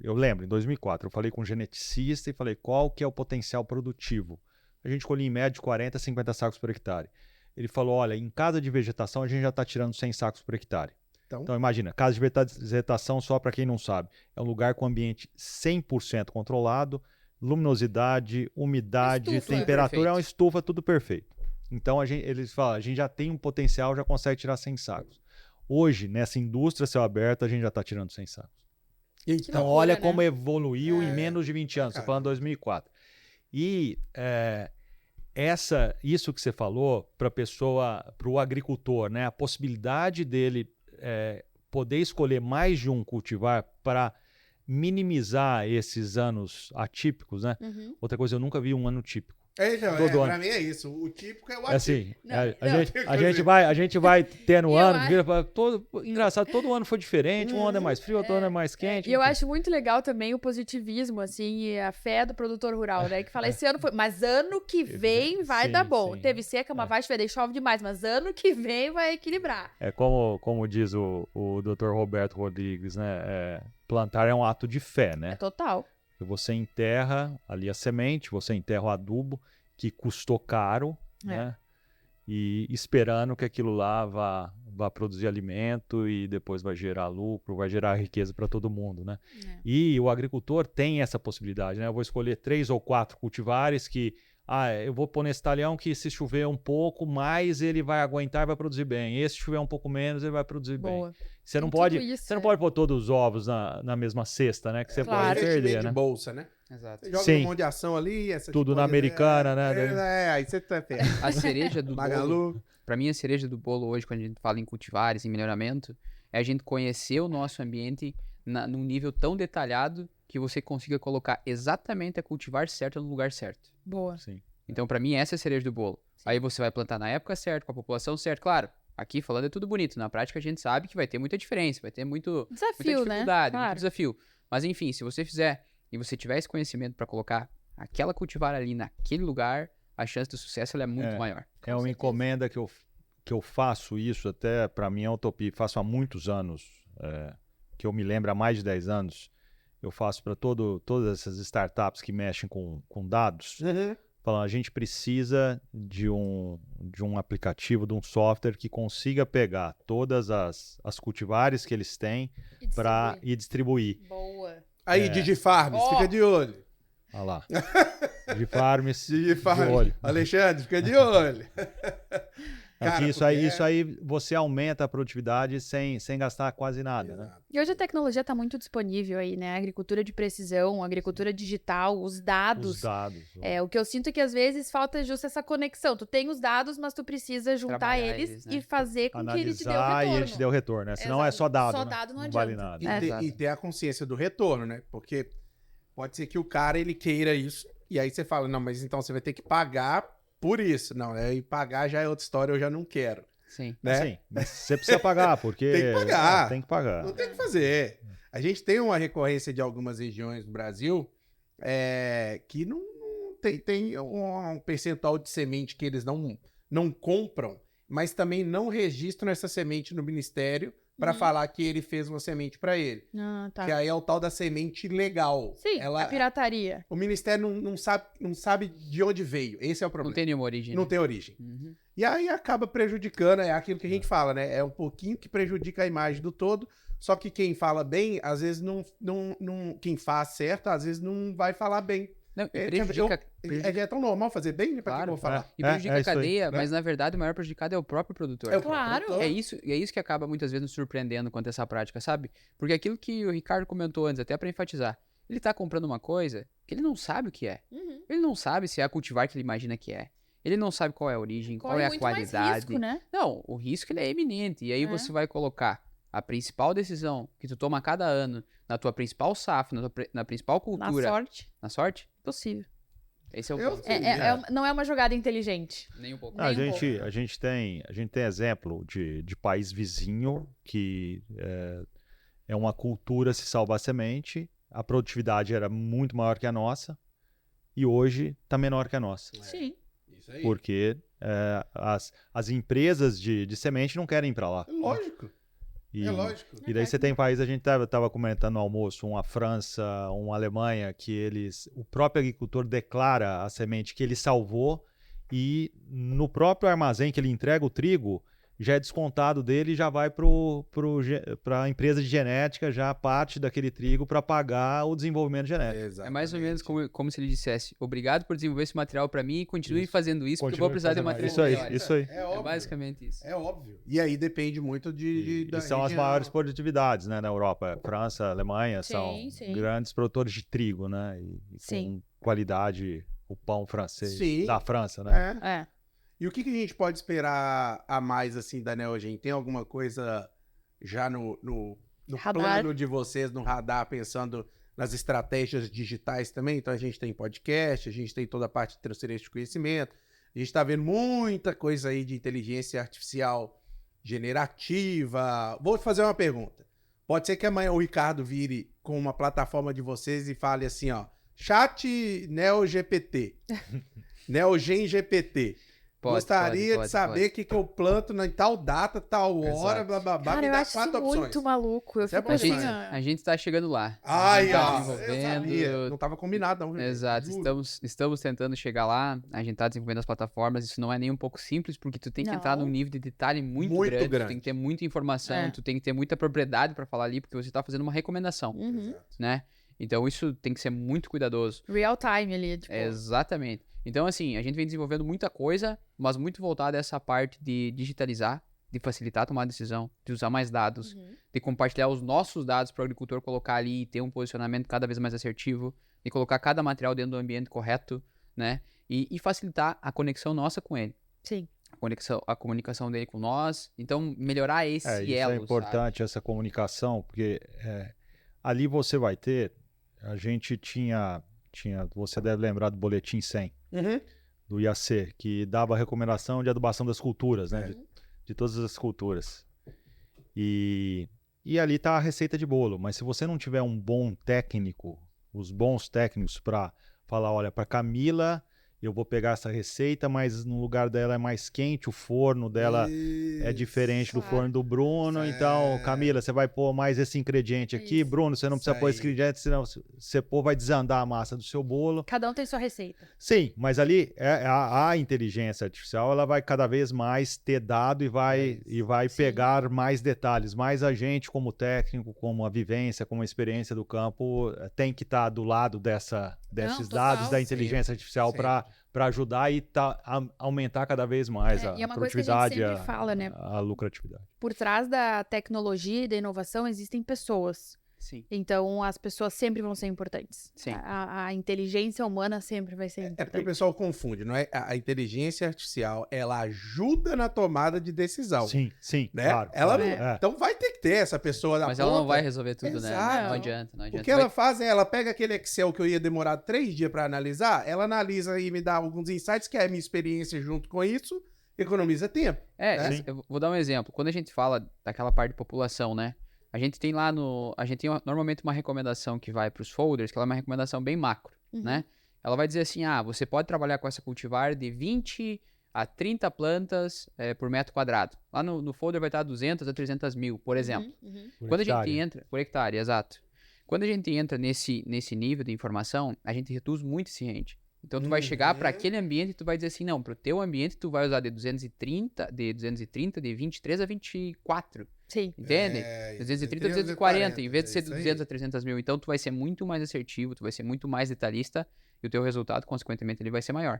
eu lembro, em 2004, eu falei com um geneticista e falei qual que é o potencial produtivo. A gente colhia em média de 40 a 50 sacos por hectare. Ele falou, olha, em casa de vegetação a gente já está tirando 100 sacos por hectare. Então imagina, casa de vegetação, só para quem não sabe, é um lugar com ambiente 100% controlado, luminosidade, umidade, Estufa. temperatura, Perfeito. é uma estufa, tudo perfeito. Então eles falam, a gente já tem um potencial, já consegue tirar 100 sacos. Hoje, nessa indústria céu aberto, a gente já está tirando 100 sacos. Então, loucura, olha né? como evoluiu em É, menos de 20 anos. Estou cara. falando 2004. E isso que você falou para o agricultor, né? A possibilidade dele poder escolher mais de um cultivar para minimizar esses anos atípicos, né? Uhum. Outra coisa, eu nunca vi um ano típico. Pra mim é isso. O típico é o ativo. Assim, Não, a gente vai tendo Eu ano, acho- vira pra engraçado, todo ano foi diferente, um ano é mais frio, outro ano é mais quente. E eu enfim. acho muito legal também o positivismo, assim, e a fé do produtor rural, né? Que fala, esse ano foi, mas ano que vem vai Sim, dar bom. sim. Teve seca, mas vai chover, daí chove demais, mas ano que vem vai equilibrar. É como diz o Dr. Roberto Rodrigues, né? Plantar é um ato de fé, É né? total. Você enterra ali a semente, você enterra o adubo, que custou caro, né? E esperando que aquilo lá vá produzir alimento e depois vai gerar lucro, vai gerar riqueza para todo mundo, né? E o agricultor tem essa possibilidade, né? Eu vou escolher 3 ou 4 cultivares que eu vou pôr nesse talhão que se chover um pouco mais ele vai aguentar e vai produzir bem. Esse chover um pouco menos ele vai produzir bem. Boa. Você não Tem pode, tudo isso, você não pode pôr todos os ovos na mesma cesta, né? Que você Claro. pode Investimento perder, de né? bolsa, né? Exato. Você joga Sim. um monte de ação ali, essas Tudo na coisas, Americana, né? Aí você tá ferro. A cereja do bolo, Magalu. pra mim a cereja do bolo hoje, quando a gente fala em cultivares, em melhoramento, é a gente conhecer o nosso ambiente num nível tão detalhado que você consiga colocar exatamente a cultivar certa no lugar certo. Boa. Sim. Então, pra mim, essa é a cereja do bolo. Aí você vai plantar na época certa, com a população certa. Claro, aqui falando é tudo bonito. Na prática, a gente sabe que vai ter muita diferença, vai ter muita Desafio, né? dificuldade, muito Claro. desafio. Mas enfim, se você fizer e você tiver esse conhecimento pra colocar aquela cultivar ali naquele lugar, a chance de sucesso ela é muito maior. É uma encomenda que eu faço isso, até para mim é utopia, faço há muitos anos, que eu me lembro, há mais de 10 anos, eu faço para todas essas startups que mexem com dados, falando, a gente precisa de um aplicativo, de um software que consiga pegar todas as cultivares que eles têm e distribuir. Boa. Aí, DigiFarms, fica de olho. Olha lá. DigiFarms, de DigiFarms. olho. Alexandre, fica de olho. Cara, isso aí você aumenta a produtividade sem gastar quase nada, né? E hoje a tecnologia está muito disponível aí, né? Agricultura de precisão, agricultura digital, os dados. Os dados. O que eu sinto é que às vezes falta justo essa conexão. Tu tem os dados, mas tu precisa juntar Trabalhar eles né? e fazer com que ele te dê o Analisar retorno. e ele te dê o retorno, né? Senão é só dado. Só né? dado não vale adianta. nada. E ter a consciência do retorno, né? Porque pode ser que o cara, ele queira isso, e aí você fala, não, mas então você vai ter que pagar por isso. Não, aí pagar já é outra história, eu já não quero. Sim. Né? Sim, mas você precisa pagar, porque... Tem que pagar. Tem que pagar. Não tem o que fazer. A gente tem uma recorrência de algumas regiões do Brasil que não tem um percentual de semente que eles não compram, mas também não registram essa semente no Ministério para falar que ele fez uma semente para ele. Ah, tá. Que aí é o tal da semente legal. Sim, a pirataria. O Ministério não sabe de onde veio. Esse é o problema. Não tem nenhuma origem. Não né? tem origem. Uhum. E aí acaba prejudicando, é aquilo que a gente fala, né? É um pouquinho que prejudica a imagem do todo, só que quem fala bem, às vezes quem faz certo, às vezes não vai falar bem. Não, prejudica... É tão normal fazer bem, né? Pra que eu vou falar? E prejudica a cadeia, aí, né? mas na verdade o maior prejudicado é o próprio produtor. Claro. É isso que acaba muitas vezes nos surpreendendo quanto a essa prática, sabe? Porque aquilo que o Ricardo comentou antes, até pra enfatizar, ele tá comprando uma coisa que ele não sabe o que é. Uhum. Ele não sabe se é a cultivar que ele imagina que é. Ele não sabe qual é a origem, qual é a muito qualidade. mais risco, né? Não, o risco ele é iminente. E aí você vai colocar a principal decisão que tu toma a cada ano na tua principal safra, na principal cultura. Na sorte. Na sorte? Possível. Esse é o Eu ponto. sei. Não é uma jogada inteligente. Nem um pouco. A gente tem exemplo de país vizinho que é uma cultura se salvar a semente, a produtividade era muito maior que a nossa e hoje está menor que a nossa. Sim. Isso aí. Porque as empresas de semente não querem ir para lá. Lógico. É lógico. E daí você tem países, a gente tava comentando no almoço, uma França, uma Alemanha, que o próprio agricultor declara a semente que ele salvou e no próprio armazém que ele entrega o trigo, já é descontado dele e já vai para a empresa de genética, já parte daquele trigo para pagar o desenvolvimento genético. É mais ou menos como se ele dissesse, obrigado por desenvolver esse material para mim e continue fazendo isso, porque eu vou precisar de material melhor. Isso aí. É basicamente isso. É óbvio. E aí depende muito E são as maiores produtividades, né, na Europa. França, Alemanha são grandes produtores de trigo, né? E com qualidade, o pão francês da França, né? E o que a gente pode esperar a mais, assim, da Neogen? Tem alguma coisa já no plano de vocês, no radar, pensando nas estratégias digitais também? Então, a gente tem podcast, a gente tem toda a parte de transferência de conhecimento, a gente está vendo muita coisa aí de inteligência artificial generativa. Vou fazer uma pergunta. Pode ser que amanhã o Ricardo vire com uma plataforma de vocês e fale assim, ó, chat NeoGPT, Neogen GPT. Gostaria de saber o que eu planto na tal data, tal hora, blá, blá, blá. Cara, eu acho isso muito maluco. Eu fico assim, a gente tá chegando lá. Ai, tá desenvolvendo. Não tava combinado, não. Exato. Estamos tentando chegar lá. A gente tá desenvolvendo as plataformas. Isso não é nem um pouco simples, porque tu tem que entrar num nível de detalhe muito grande. Tu tem que ter muita informação, tu tem que ter muita propriedade para falar ali, porque você tá fazendo uma recomendação, né? Então isso tem que ser muito cuidadoso. Real time ali, tipo. Exatamente. Então, assim, a gente vem desenvolvendo muita coisa, mas muito voltada a essa parte de digitalizar, de facilitar a tomar decisão, de usar mais dados, de compartilhar os nossos dados para o agricultor colocar ali e ter um posicionamento cada vez mais assertivo, de colocar cada material dentro do ambiente correto, né? E facilitar a conexão nossa com ele. Sim. A comunicação dele com nós. Então, melhorar esse elo. Isso é importante, essa comunicação, porque ali você vai ter... A gente tinha, você deve lembrar do Boletim 100, do IAC, que dava recomendação de adubação das culturas, né? De todas as culturas. E ali está a receita de bolo, mas se você não tiver um bom técnico, os bons técnicos para falar, olha, para Camila eu vou pegar essa receita, mas no lugar dela é mais quente, o forno dela é diferente do forno do Bruno. Então, Camila, você vai pôr mais esse ingrediente aqui. Bruno, você não precisa pôr esse ingrediente, senão você pôr vai desandar a massa do seu bolo. Cada um tem sua receita. Sim, mas ali a inteligência artificial, ela vai cada vez mais ter dado e vai pegar mais detalhes. Mais a gente, como técnico, como a vivência, como a experiência do campo, tem que estar do lado desses dados da inteligência artificial para ajudar e aumentar cada vez mais a produtividade e é uma coisa que a gente sempre fala, né? A lucratividade. Por trás da tecnologia e da inovação existem pessoas. Sim. Então, as pessoas sempre vão ser importantes. Sim. A inteligência humana sempre vai ser importante. É porque o pessoal confunde, não é? A inteligência artificial, ela ajuda na tomada de decisão. Sim, né? claro. Ela claro, não, Então vai ter que ter essa pessoa da Mas ponta. ela não vai resolver tudo, Exato. né? Não adianta. O que ela faz é, ela pega aquele Excel que eu ia demorar 3 dias para analisar, ela analisa e me dá alguns insights, que é a minha experiência junto com isso, economiza tempo. Eu vou dar um exemplo. Quando a gente fala daquela parte de população, né? A gente tem lá normalmente uma recomendação que vai para os folders, que ela é uma recomendação bem macro, né? Ela vai dizer assim, você pode trabalhar com essa cultivar de 20 a 30 plantas por metro quadrado. Lá no folder vai estar 200 a 300 mil, por exemplo. Quando a gente entra, por hectare, exato. Quando a gente entra nesse nível de informação, a gente reduz muito esse range. Então, tu vai chegar para aquele ambiente e tu vai dizer assim, não, para o teu ambiente tu vai usar de 230, de 23 a 24. Sim. Entende? 230 a 240, em vez de ser 200 a 300 mil. Então, tu vai ser muito mais assertivo, tu vai ser muito mais detalhista e o teu resultado, consequentemente, ele vai ser maior.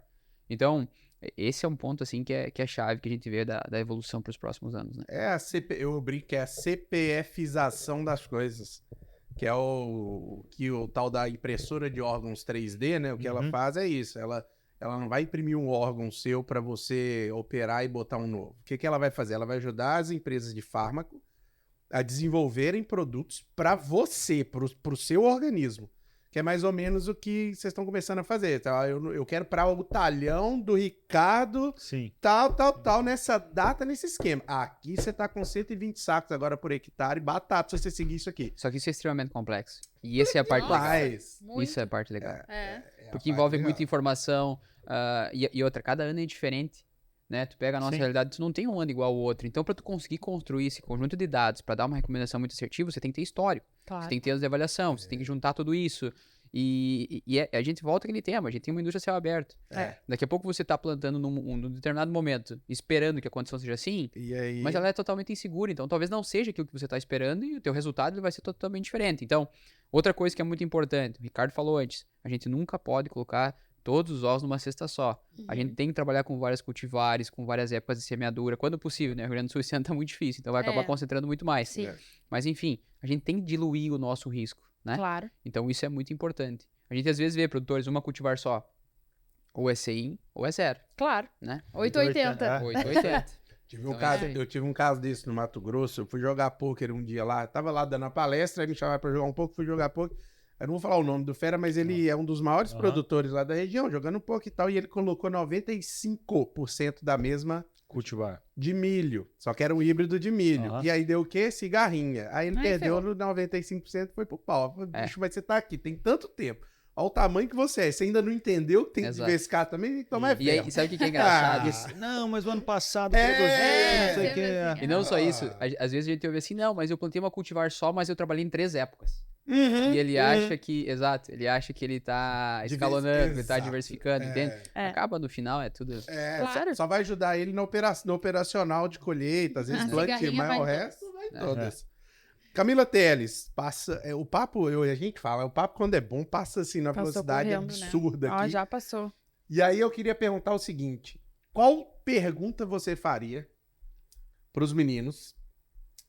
Então, esse é um ponto, assim, que é chave que a gente vê da evolução para os próximos anos, né? Eu brinco que é a CPFização das coisas. Que é o tal da impressora de órgãos 3D, né? O que ela faz é isso. Ela não vai imprimir um órgão seu para você operar e botar um novo. O que ela vai fazer? Ela vai ajudar as empresas de fármaco a desenvolverem produtos para você, para o seu organismo. Que é mais ou menos o que vocês estão começando a fazer. Tá? Eu quero para o talhão do Ricardo, tal, nessa data, nesse esquema. Aqui você tá com 120 sacos agora por hectare, batata, se você seguir isso aqui. Só que isso é extremamente complexo. E essa é a parte legal. Isso é a parte legal. Porque envolve muita informação. E outra, cada ano é diferente. Né? Tu pega a nossa realidade, tu não tem um ano igual ao outro. Então, para tu conseguir construir esse conjunto de dados para dar uma recomendação muito assertiva, você tem que ter histórico. Claro. Você tem que ter anos de avaliação, você tem que juntar tudo isso. E a gente volta àquele tema, a gente tem uma indústria a céu aberto. Daqui a pouco você está plantando num determinado momento, esperando que a condição seja assim, mas ela é totalmente insegura. Então, talvez não seja aquilo que você está esperando e o teu resultado ele vai ser totalmente diferente. Então, outra coisa que é muito importante, o Ricardo falou antes, a gente nunca pode colocar todos os ovos numa cesta só. A gente tem que trabalhar com várias cultivares, com várias épocas de semeadura, quando possível, né? O Rio Grande do Sul esse ano tá muito difícil, então vai acabar concentrando muito mais. Mas enfim, a gente tem que diluir o nosso risco, né? Claro. Então isso é muito importante. A gente às vezes vê produtores, uma cultivar só, ou é CEIM, ou é zero. Claro. Né? 880. 880. Eu tive um caso desse no Mato Grosso, eu fui jogar pôquer um dia lá, tava lá dando a palestra, aí me chamaram pra jogar um pouco, fui jogar pôquer. Eu não vou falar o nome do fera, mas ele é um dos maiores produtores lá da região, jogando um pouco e tal, e ele colocou 95% da mesma cultivar de milho, só que era um híbrido de milho. E aí deu o quê? Cigarrinha. Aí ele perdeu no 95% e foi pro pau. Bicho, mas você tá aqui, tem tanto tempo. Olha o tamanho que você é. Você ainda não entendeu que tem que diversificar também? Tem que tomar ferro. E aí, sabe o que é engraçado? Não, mas o ano passado produziu, não sei o que. E não só isso, às vezes a gente ouve assim, não, mas eu plantei uma cultivar só, mas eu trabalhei em 3 épocas. E ele acha que, ele acha que ele tá escalonando, ele tá diversificando, entende? Acaba no final, é tudo... Claro. Só vai ajudar ele no operacional de colheita, às vezes plantio, mas o resto vai todas. Camila Teles, passa, o papo, a gente fala, o papo quando é bom passa assim na velocidade absurda, né? Aqui. Já passou. E aí eu queria perguntar o seguinte, qual pergunta você faria para os meninos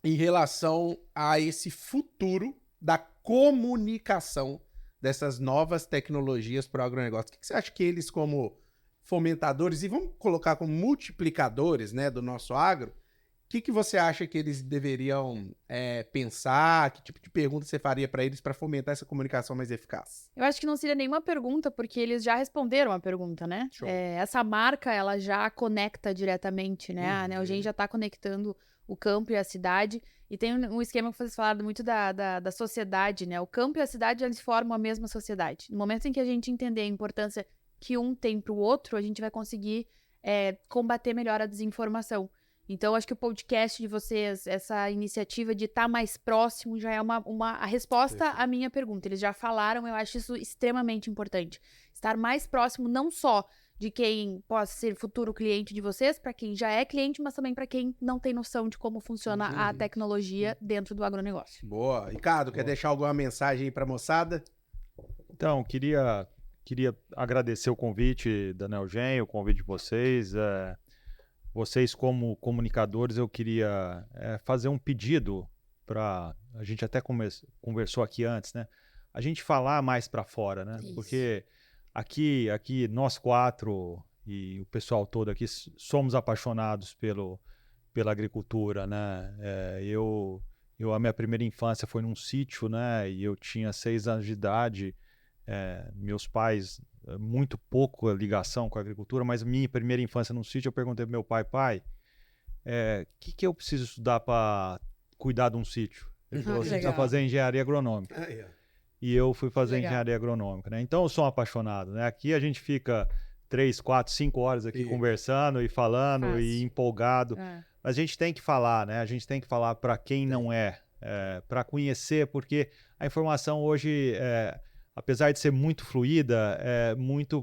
em relação a esse futuro da comunicação dessas novas tecnologias para o agronegócio? O que você acha que eles, como fomentadores, e vamos colocar como multiplicadores, né, do nosso agro, o que você acha que eles deveriam pensar? Que tipo de pergunta você faria para eles para fomentar essa comunicação mais eficaz? Eu acho que não seria nenhuma pergunta, porque eles já responderam a pergunta, né? Essa marca, ela já conecta diretamente, né? A Neogen já está conectando o campo e a cidade. E tem um esquema que vocês falaram muito da sociedade, né? O campo e a cidade, eles formam a mesma sociedade. No momento em que a gente entender a importância que um tem para o outro, a gente vai conseguir combater melhor a desinformação. Então, acho que o podcast de vocês, essa iniciativa de estar mais próximo, já é a resposta à minha pergunta. Eles já falaram, eu acho isso extremamente importante. Estar mais próximo não só de quem possa ser futuro cliente de vocês, para quem já é cliente, mas também para quem não tem noção de como funciona a tecnologia dentro do agronegócio. Boa. Ricardo, quer deixar alguma mensagem aí para a moçada? Então, queria agradecer o convite da Neogen, o convite de vocês. Vocês, como comunicadores, eu queria fazer um pedido para... A gente até conversou aqui antes, né? A gente falar mais para fora, né? Isso. Porque aqui nós 4 e o pessoal todo aqui somos apaixonados pela agricultura, né? A minha primeira infância foi num sítio, né? E eu tinha 6 anos de idade. Meus pais, muito pouco ligação com a agricultura, mas minha primeira infância num sítio, eu perguntei pro meu pai, que eu preciso estudar para cuidar de um sítio? Ele falou, você precisa fazer engenharia agronômica. E eu fui fazer engenharia agronômica, né? Então eu sou um apaixonado, né? Aqui a gente fica 3, 4, 5 horas aqui conversando e falando e empolgado. Mas a gente tem que falar, né? A gente tem que falar para quem não para conhecer, porque a informação hoje, apesar de ser muito fluida, muito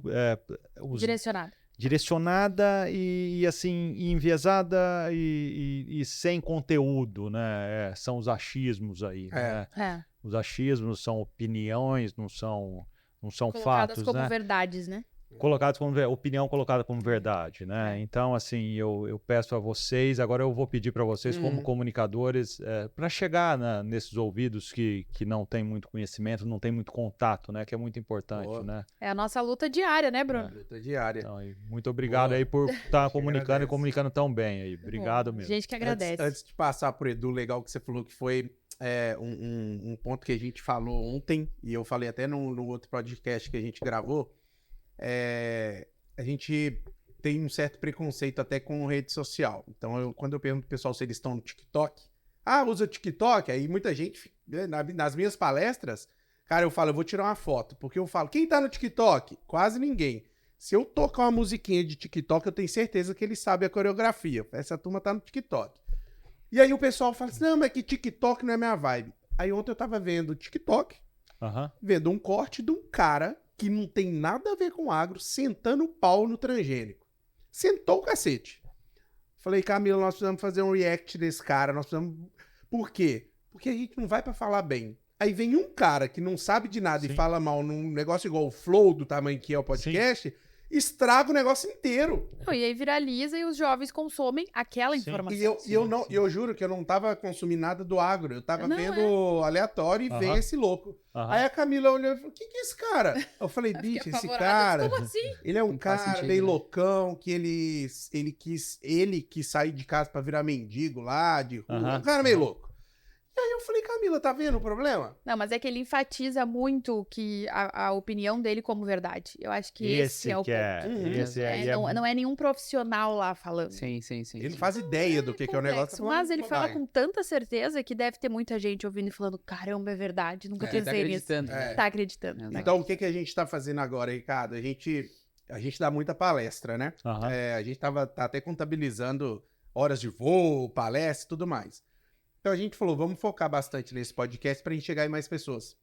direcionada e assim enviesada e sem conteúdo, né? São os achismos aí, né? Os achismos são opiniões, não são colocadas fatos, como né? verdades, né? Colocados como opinião colocada como verdade, né? Então, assim, eu peço a vocês, agora eu vou pedir para vocês, como comunicadores, para chegar nesses ouvidos que não tem muito conhecimento, não tem muito contato, né? Que é muito importante, né? É a nossa luta diária, né, Bruno? Luta diária. Então, muito obrigado aí por estar comunicando e comunicando tão bem aí. Obrigado mesmo. Gente que agradece. Antes de passar pro Edu, legal que você falou que foi um ponto que a gente falou ontem, e eu falei até no outro podcast que a gente gravou. A gente tem um certo preconceito até com rede social. Então, quando eu pergunto pro pessoal se eles estão no TikTok, usa o TikTok? Aí muita gente, nas minhas palestras, cara, eu falo, eu vou tirar uma foto, porque eu falo, quem tá no TikTok? Quase ninguém. Se eu tocar uma musiquinha de TikTok, eu tenho certeza que eles sabem a coreografia. Essa turma tá no TikTok. E aí o pessoal fala assim, não, mas que TikTok não é minha vibe. Aí ontem eu tava vendo o TikTok, vendo um corte de um cara que não tem nada a ver com agro, sentando o pau no transgênico. Sentou o cacete. Falei, Camila, nós precisamos fazer um react desse cara, nós precisamos... Por quê? Porque a gente não vai pra falar bem. Aí vem um cara que não sabe de nada e fala mal num negócio igual o Flow, do tamanho que é o podcast, estraga o negócio inteiro. E aí viraliza e os jovens consomem aquela informação. E eu juro que eu não tava consumindo nada do agro, eu tava vendo aleatório e vem esse louco. Aí a Camila olhou e falou, o que é esse cara? Eu falei, bicho, esse cara... Como assim? Ele é um cara meio loucão, que ele quis sair de casa pra virar mendigo lá, de rua. Um cara meio louco. E aí eu falei, Camila, tá vendo o problema? Não, mas é que ele enfatiza muito que a opinião dele como verdade. Eu acho que esse é o ponto. Não é nenhum profissional lá falando. Sim. Ele não faz ideia do que é o negócio. Mas ele fala com tanta certeza que deve ter muita gente ouvindo e falando, caramba, é verdade, nunca pensei nisso. Tá acreditando. Então, o que a gente tá fazendo agora, Ricardo? A gente dá muita palestra, né? A gente tá até contabilizando horas de voo, palestra e tudo mais. Então a gente falou, vamos focar bastante nesse podcast pra gente chegar em mais pessoas.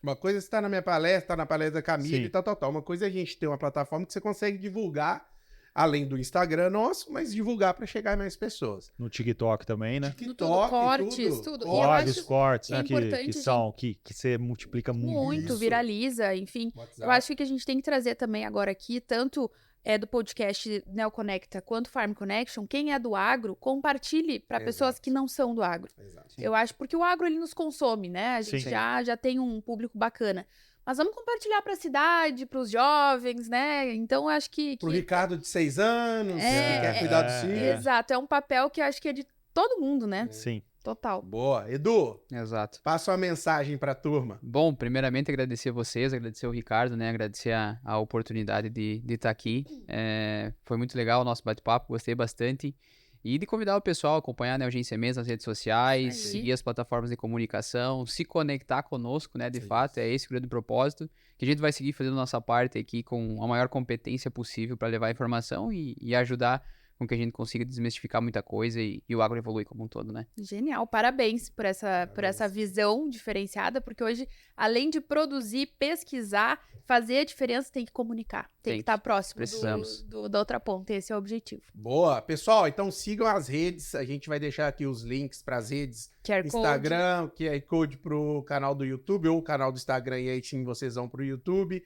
Uma coisa é estar na minha palestra, tá na palestra da Camila e tal. Uma coisa é a gente ter uma plataforma que você consegue divulgar, além do Instagram nosso, mas divulgar pra chegar em mais pessoas. No TikTok também, né? TikTok, cortes, tudo. Vários cortes, né? Que você multiplica muito. Muito, viraliza, enfim. WhatsApp. Eu acho que o que a gente tem que trazer também agora aqui, tanto do podcast Neoconecta quanto Farm Connection, quem é do agro, compartilhe para pessoas que não são do agro. Exato. Eu acho, porque o agro ele nos consome, né? A gente já tem um público bacana. Mas vamos compartilhar para a cidade, para os jovens, né? Então, eu acho que... Pro Ricardo de 6 anos, que quer cuidar do filho. Exato, é um papel que eu acho que é de todo mundo, né? Sim. Total. Boa. Edu, Exato. passa uma mensagem pra turma. Bom, primeiramente agradecer a vocês, agradecer o Ricardo, né? Agradecer a oportunidade de estar aqui. Foi muito legal o nosso bate-papo, gostei bastante. E de convidar o pessoal a acompanhar, né, o Agência MES nas redes sociais, Aí. seguir as plataformas de comunicação, se conectar conosco, né, de Sim. fato, é esse o grande propósito, que a gente vai seguir fazendo nossa parte aqui com a maior competência possível para levar a informação e ajudar com que a gente consiga desmistificar muita coisa e o agro evolui como um todo, né? Genial, parabéns por essa visão diferenciada, porque hoje, além de produzir, pesquisar, fazer a diferença, tem que comunicar, tem que estar próximo Precisamos. da outra ponta, esse é o objetivo. Boa. Pessoal, então sigam as redes. A gente vai deixar aqui os links para as redes. QR Code. Instagram, QR Code pro canal do YouTube ou o canal do Instagram, e aí sim vocês vão pro YouTube.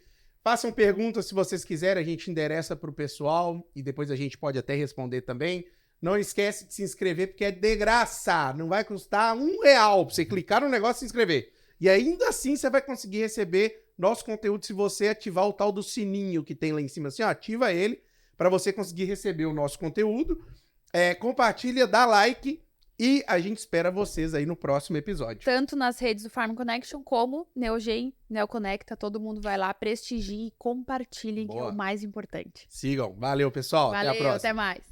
Façam perguntas se vocês quiserem, a gente endereça pro pessoal e depois a gente pode até responder também. Não esquece de se inscrever porque é de graça, não vai custar R$1 pra você clicar no negócio e se inscrever. E ainda assim você vai conseguir receber nosso conteúdo se você ativar o tal do sininho que tem lá em cima, assim, ó, ativa ele para você conseguir receber o nosso conteúdo. Compartilha, dá like e a gente espera vocês aí no próximo episódio. Tanto nas redes do Farm Connection como Neogen, Neoconecta, todo mundo vai lá, prestigie e compartilhem, que é Boa. o mais importante. Sigam. Valeu, pessoal. Valeu, Até a próxima. até mais.